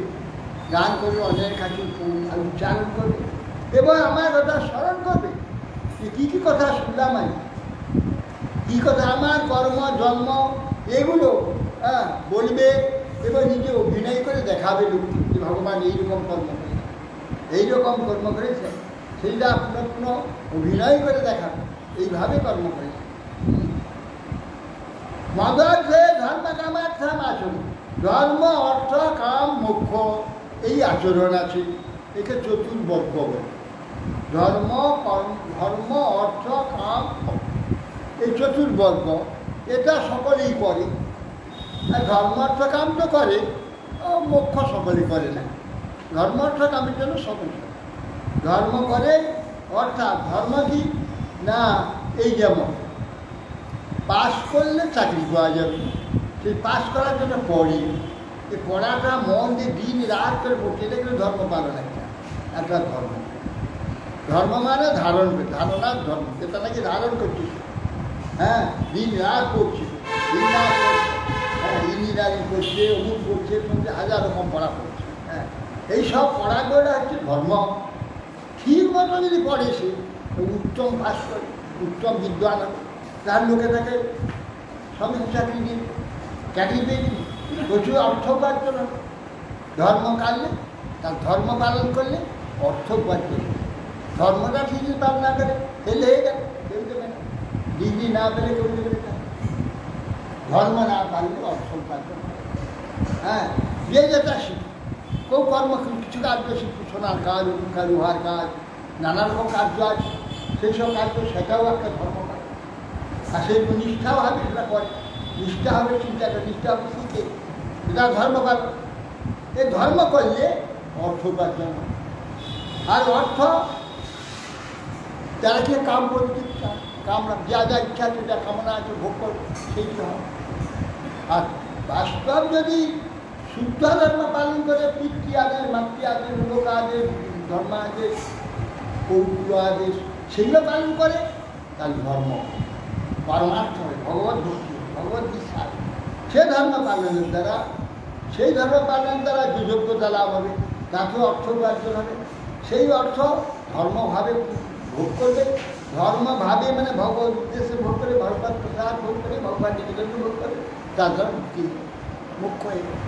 [SPEAKER 1] গান করবে, অন্যের কাছে উচ্চারণ করবে এবং আমার কথা স্মরণ করবে যে কী কী কথা শুনলাম আমি, কী কথা আমার কর্ম জন্ম এগুলো বলবে এবং নিজে অভিনয় করে দেখাবে লোককে যে ভগবান এইরকম কর্ম করে, এইরকম কর্ম করেছে, সেইটা আপনার কোনো অভিনয় করে দেখাবে, এইভাবে কর্ম করেছে। মদর্থে ধর্ম কামার্থাম আচরণ, ধর্ম অর্থ কাম মোক্ষ এই আচরণ আছে, একে চতুর্বর্গ বলে। ধর্ম ধর্ম অর্থ কাম এই চতুর্বর্গ, এটা সকলেই করে। আর ধর্ম অর্থ কাম তো করে, মোক্ষ সকলেই করে না। ধর্ম অর্থ কামের জন্য সকলে করে। ধর্ম করে অর্থাৎ ধর্ম কি না, এই যেমন পাস করলে চাকরি পাওয়া যাবে, সেই পাস করার জন্য পড়ে, এই পড়াটা মন দিয়ে দিন রাত করে পড়ছে, এটা কিন্তু ধর্ম পালন একটা ধর্ম। ধর্ম মানে ধারণ, ধারণার ধর্ম, এটা নাকি ধারণ করছে, হ্যাঁ, দিন রাত করছে, দিন রাত করছে, হ্যাঁ, ইঞ্জিনিয়ারিং করছে, অমুক করছে, হাজার রকম পড়া করছে, হ্যাঁ, এইসব পড়াগুলো হচ্ছে ধর্ম। ঠিক মতো যদি পড়ে সে উত্তম পাস করে, উত্তম বিদ্বান হবে, তার লোকে তাকে সঙ্গে চাকরি দিয়ে চাকরি পেয়ে দিন, প্রচুর অর্থ উপার্জন হবে। ধর্ম কাটলে, তার ধর্ম পালন করলে অর্থ উপার্জন। ধর্মটা ঠিকই পালন না করে ফেল হয়ে গেল, কেউ দেবে না, ডিগ্রি না পেলে কেউ দেবে না। ধর্ম না পারলে অর্থ উপার্জন, হ্যাঁ, যে যেটা শিখে, কেউ কর্ম কিছু কার্য শিখবে, সোনার কাজ, লোহার কাজ, নানা রকম কার্য আছে, সেই সব কার্য সেটাও একটা ধর্ম কাজ। আর সেই নিষ্ঠাও হবে, সেটা করে, নিষ্ঠা হবে, চিন্তা করে, নিষ্ঠা হবে শিখে, এটা ধর্ম পালন। এই ধর্ম করলে অর্থ উপার্জন হয়। আর অর্থ যারা কি কাম করতে চায়, কামনা যা যা ইচ্ছা আছে, যা কামনা আছে ভোগ করবে, সেইটা হবে। আর বাস্তব যদি শুদ্ধ ধর্ম পালন করে, পিতৃ আদেশ, মাতৃ আদেশ, লোক আদেশ, ধর্ম আদেশ, পৌত্র আদেশ, সেগুলো পালন করে, তাহলে ধর্ম পরমার্থ হয়, ভগবত ভক্তি, ভগবত বিশ্বাস। সে ধর্ম পালনের দ্বারা, সেই ধর্ম পালনের দ্বারা যে যোগ্যতা লাভ হবে, তাকেও অর্থ উপার্জন হবে। সেই অর্থ ধর্মভাবে ভোগ করবে, ধর্মভাবে মানে ভগবত উদ্দেশ্যে ভোগ করে, ভগবত প্রসাদ ভোগ করে, ভগবান নিবেদন ভোগ করে, তার ধর্ম মুক্তি মুখ্য হয়ে যাবে।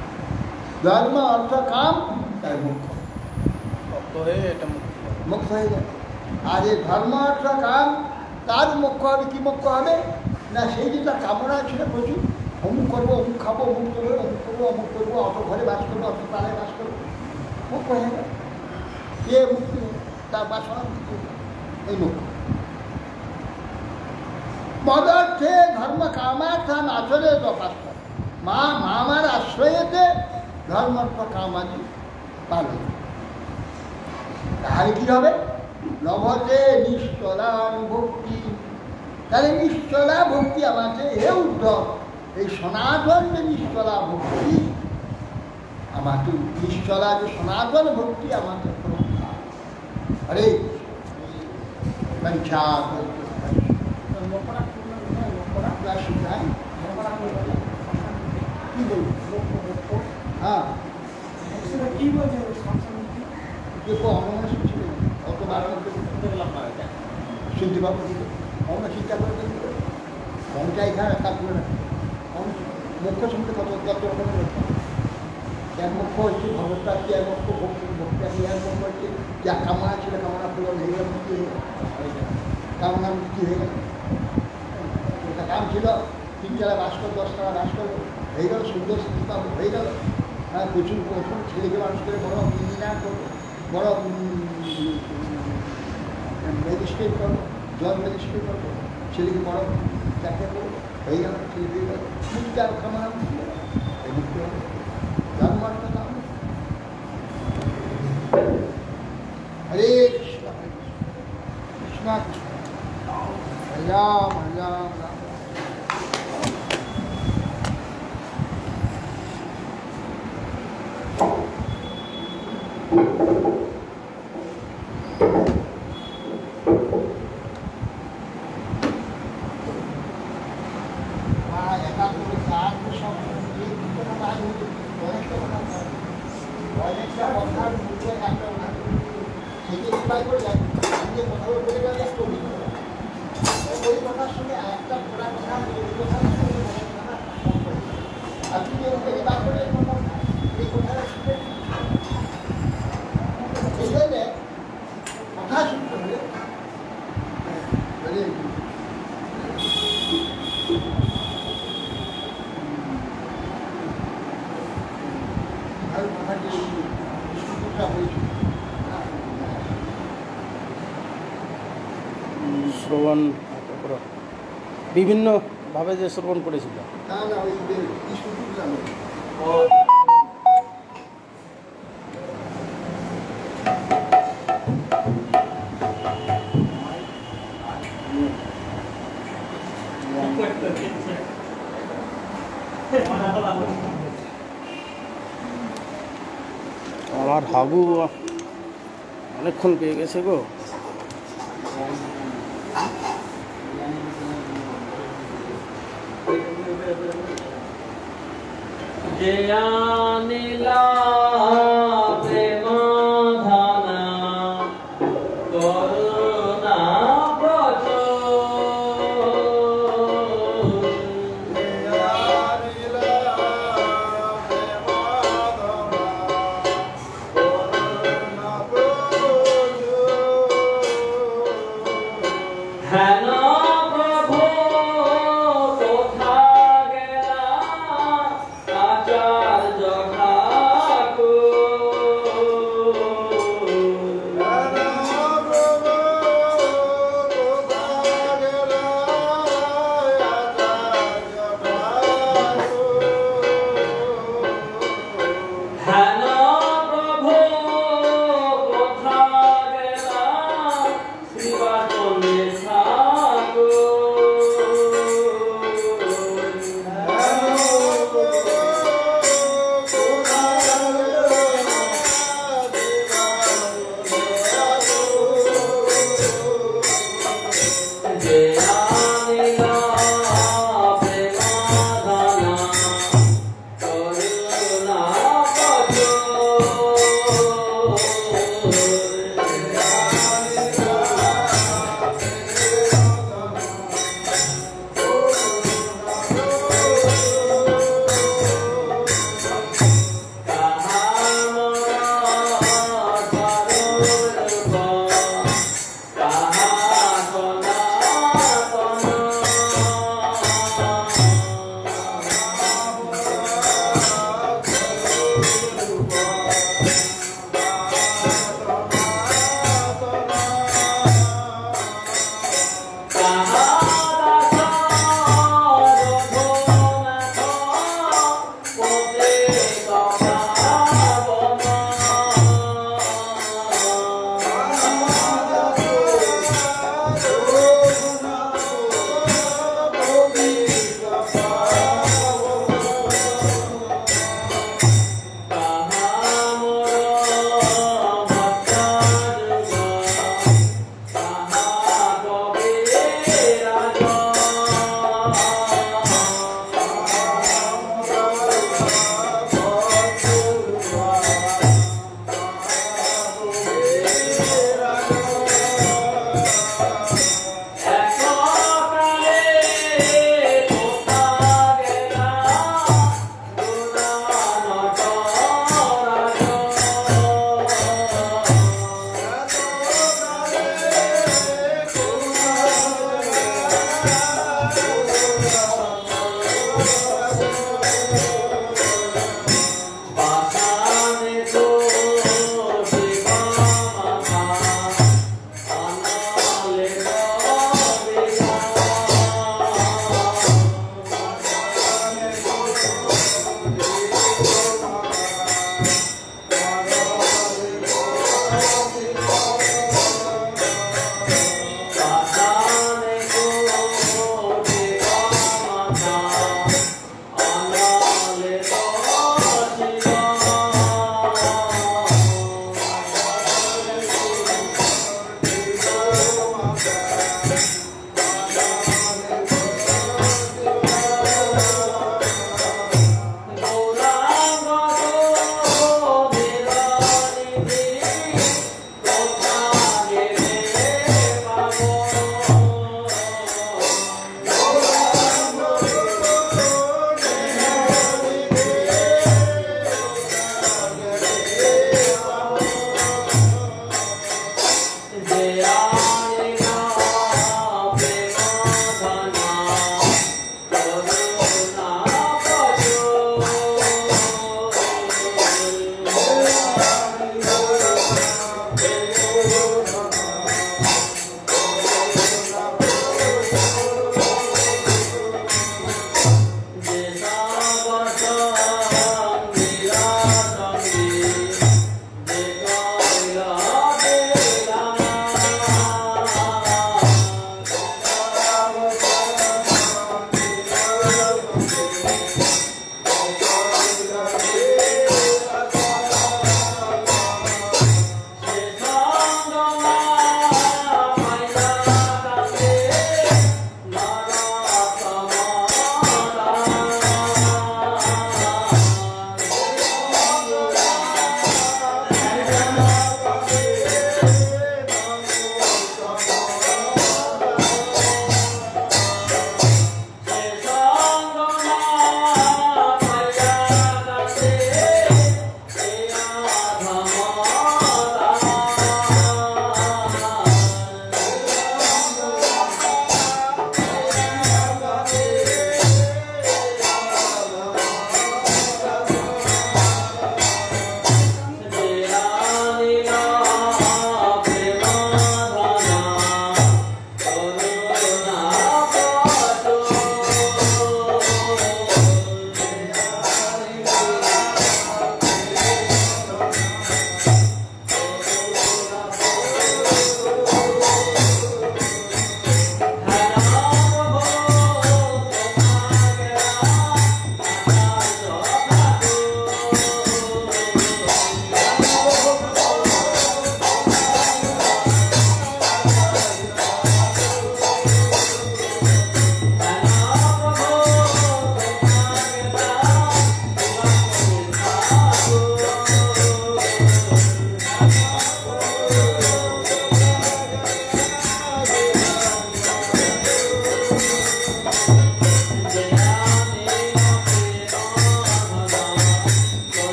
[SPEAKER 1] ধর্ম অর্থ কাম তার মুখ্য হয়ে এটা মুখ্য হয়ে যাবে। আর এই ধর্ম অর্থ কাম তার মুখ্য হবে, কি মুখ্য হবে না, সেই যে তার কামনা ছিল প্রচুর, অমুক করবো, অমুক খাবো, অমুক করবো, অমুক করবো, অমুক করবো, অত ঘরে বাস করবো, অত পাড়ায় বাস করবো, মুখ্য হয়ে যাবে। কে মুক্তি তার বাসনা মুক্তি, এই মুখ্য। পদার্থে ধর্ম কামার্থান আচরে তপাস্ত, মা মামার আশ্রয়েতে ধর্মার্থ কামাদি পালন। তাহলে কি হবে, লভতে নিশ্চলান ভক্তি। তাহলে নিশ্চলা ভক্তি আমাকে হে উদ্ধব, এই সনাতন যে নিশ্চলা ভক্তি আমাকে, নিশ্চলা যে সনাতন ভক্তি আমাকে প্রমাণ। আরে পঞ্চা কি বলবো, হ্যাঁ কি বলছে আমরা শুনছি, অত শুনতে পাবো, আমরা শিক্ষা করে মনটা এখানে কাজ করে না। মুখ্য শুনতে কত কত রকমের এক মুখ্য হচ্ছে ভগবতী, এক মুখ্য ভক্তি, ভক্তি এক মুখ্য হচ্ছে যা কামনা ছিল, কামনা পূরণ হয়ে গেল, মুক্তি হয়ে গেল, কামনা মুক্তি হয়ে গেল। একটা কাম ছিল 3 তলা বাস করো, 10 তলা বাস করো, হয়ে গেল, সুন্দর শিক্ষা হয়ে গেল, হ্যাঁ, প্রচুর প্রচুর ছেলেকে মানুষ করে বড় ইঞ্জিনিয়ার করবো, বড় ম্যাজিস্ট্রেট করবো, জজ ম্যাজিস্ট্রেট করবো, ছেলেকে বড় চাকরি করবো, হয়ে গেল, ছেলে পেয়ে গেল, মুক্তি আর কামনা মুক্তি হয়ে গেল, এই মুক্তি হবে ধর্মার্থ কাম। হরে কৃষ্ণ কৃষ্ণ কৃষ্ণ হরে রাম হরে রাম রাম।
[SPEAKER 2] শ্রবণ বিভিন্নভাবে যে শ্রবণ করেছিল। আমার হাগু অনেকক্ষণ পেয়ে গেছে গো।
[SPEAKER 3] জয়ানিলা প্রেম ধানা করুণা প্রচুর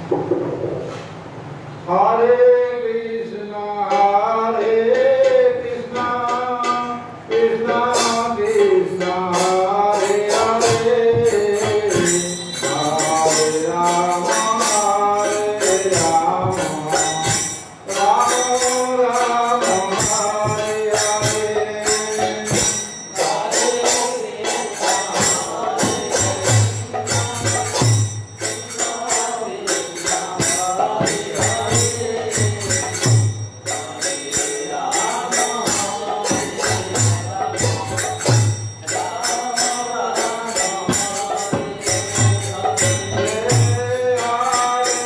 [SPEAKER 4] Hare Krishna, Krishna Krishna, Hare Hare, Hare Rama, Rama Rama, Hare Hare. Hare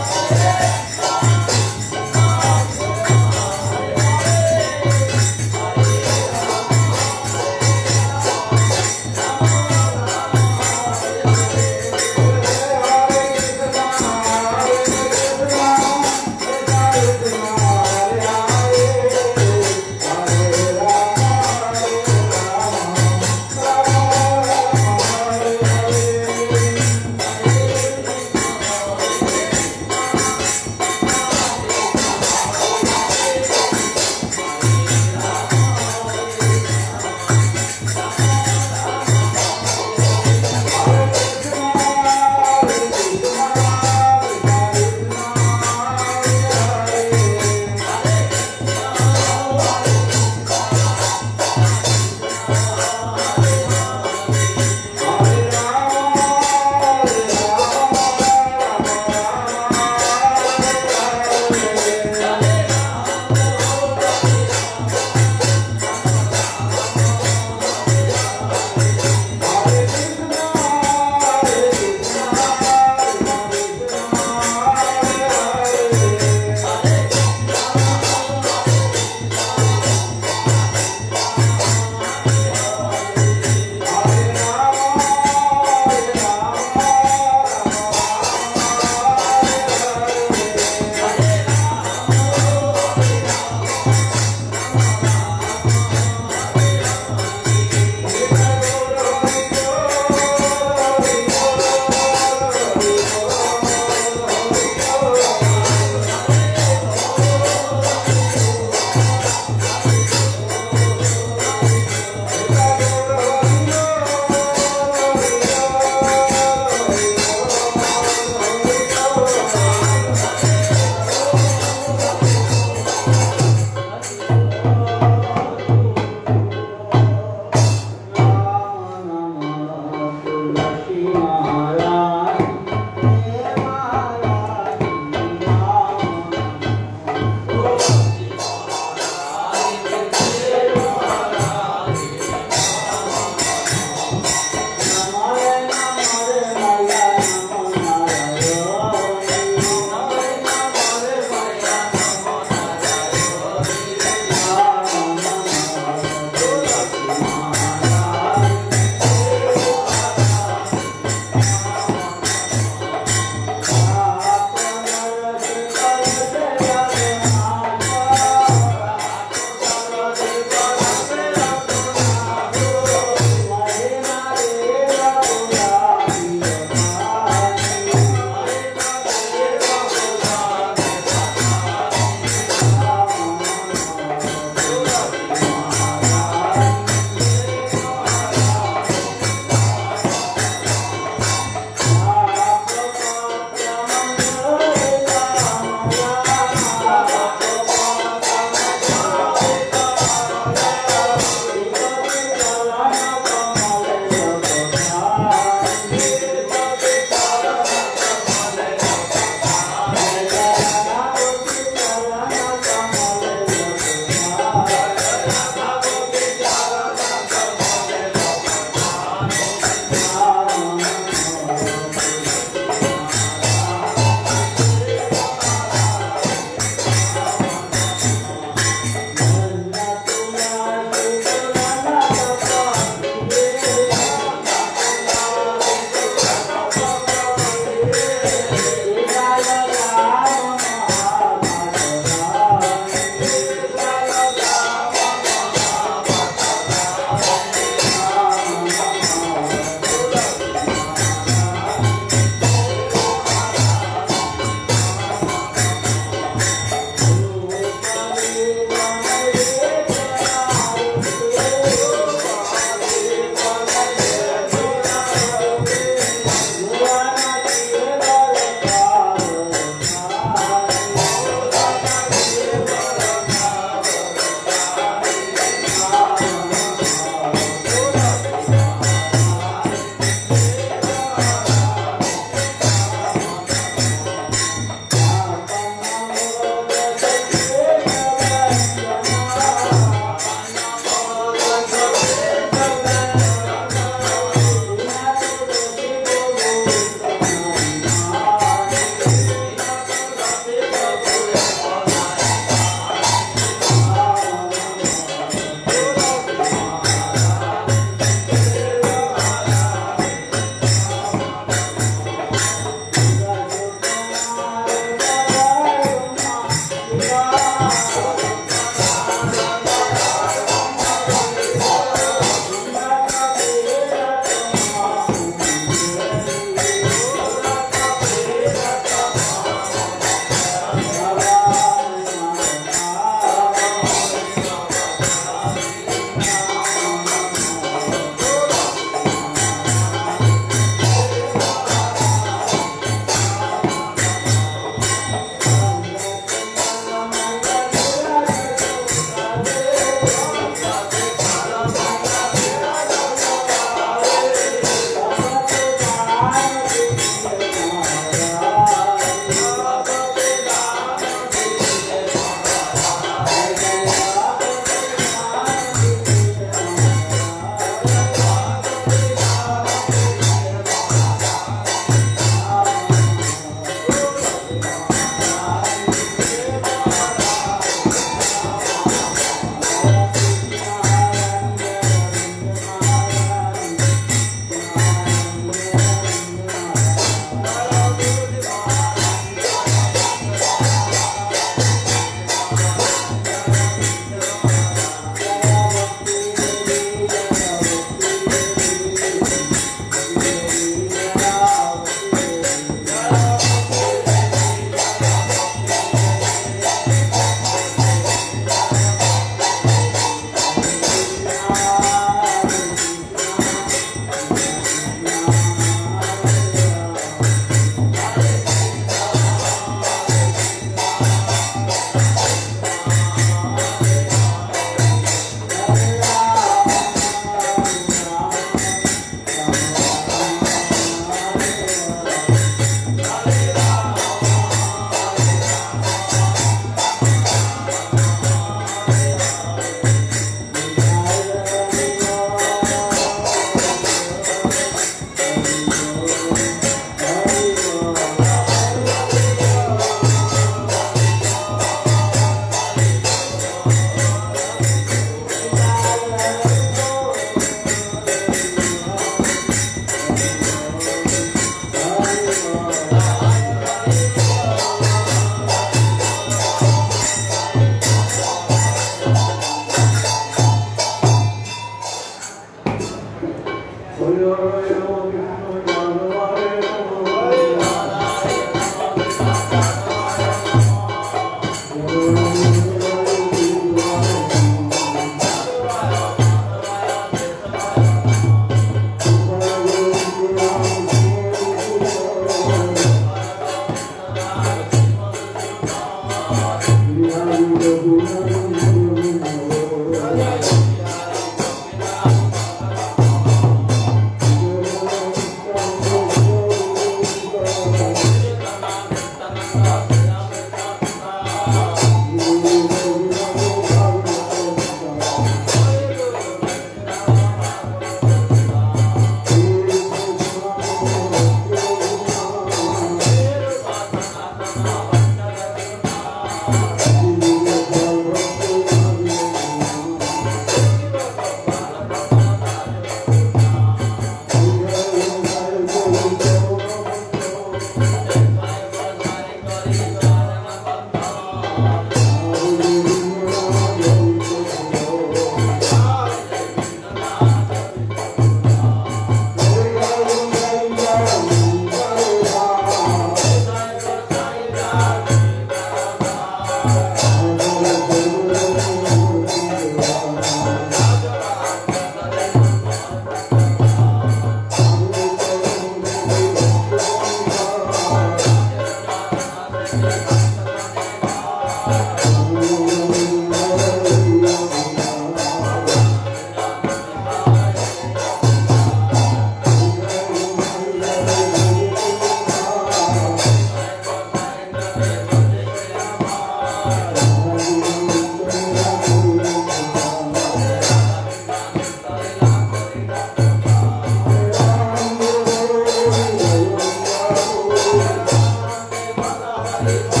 [SPEAKER 4] Hare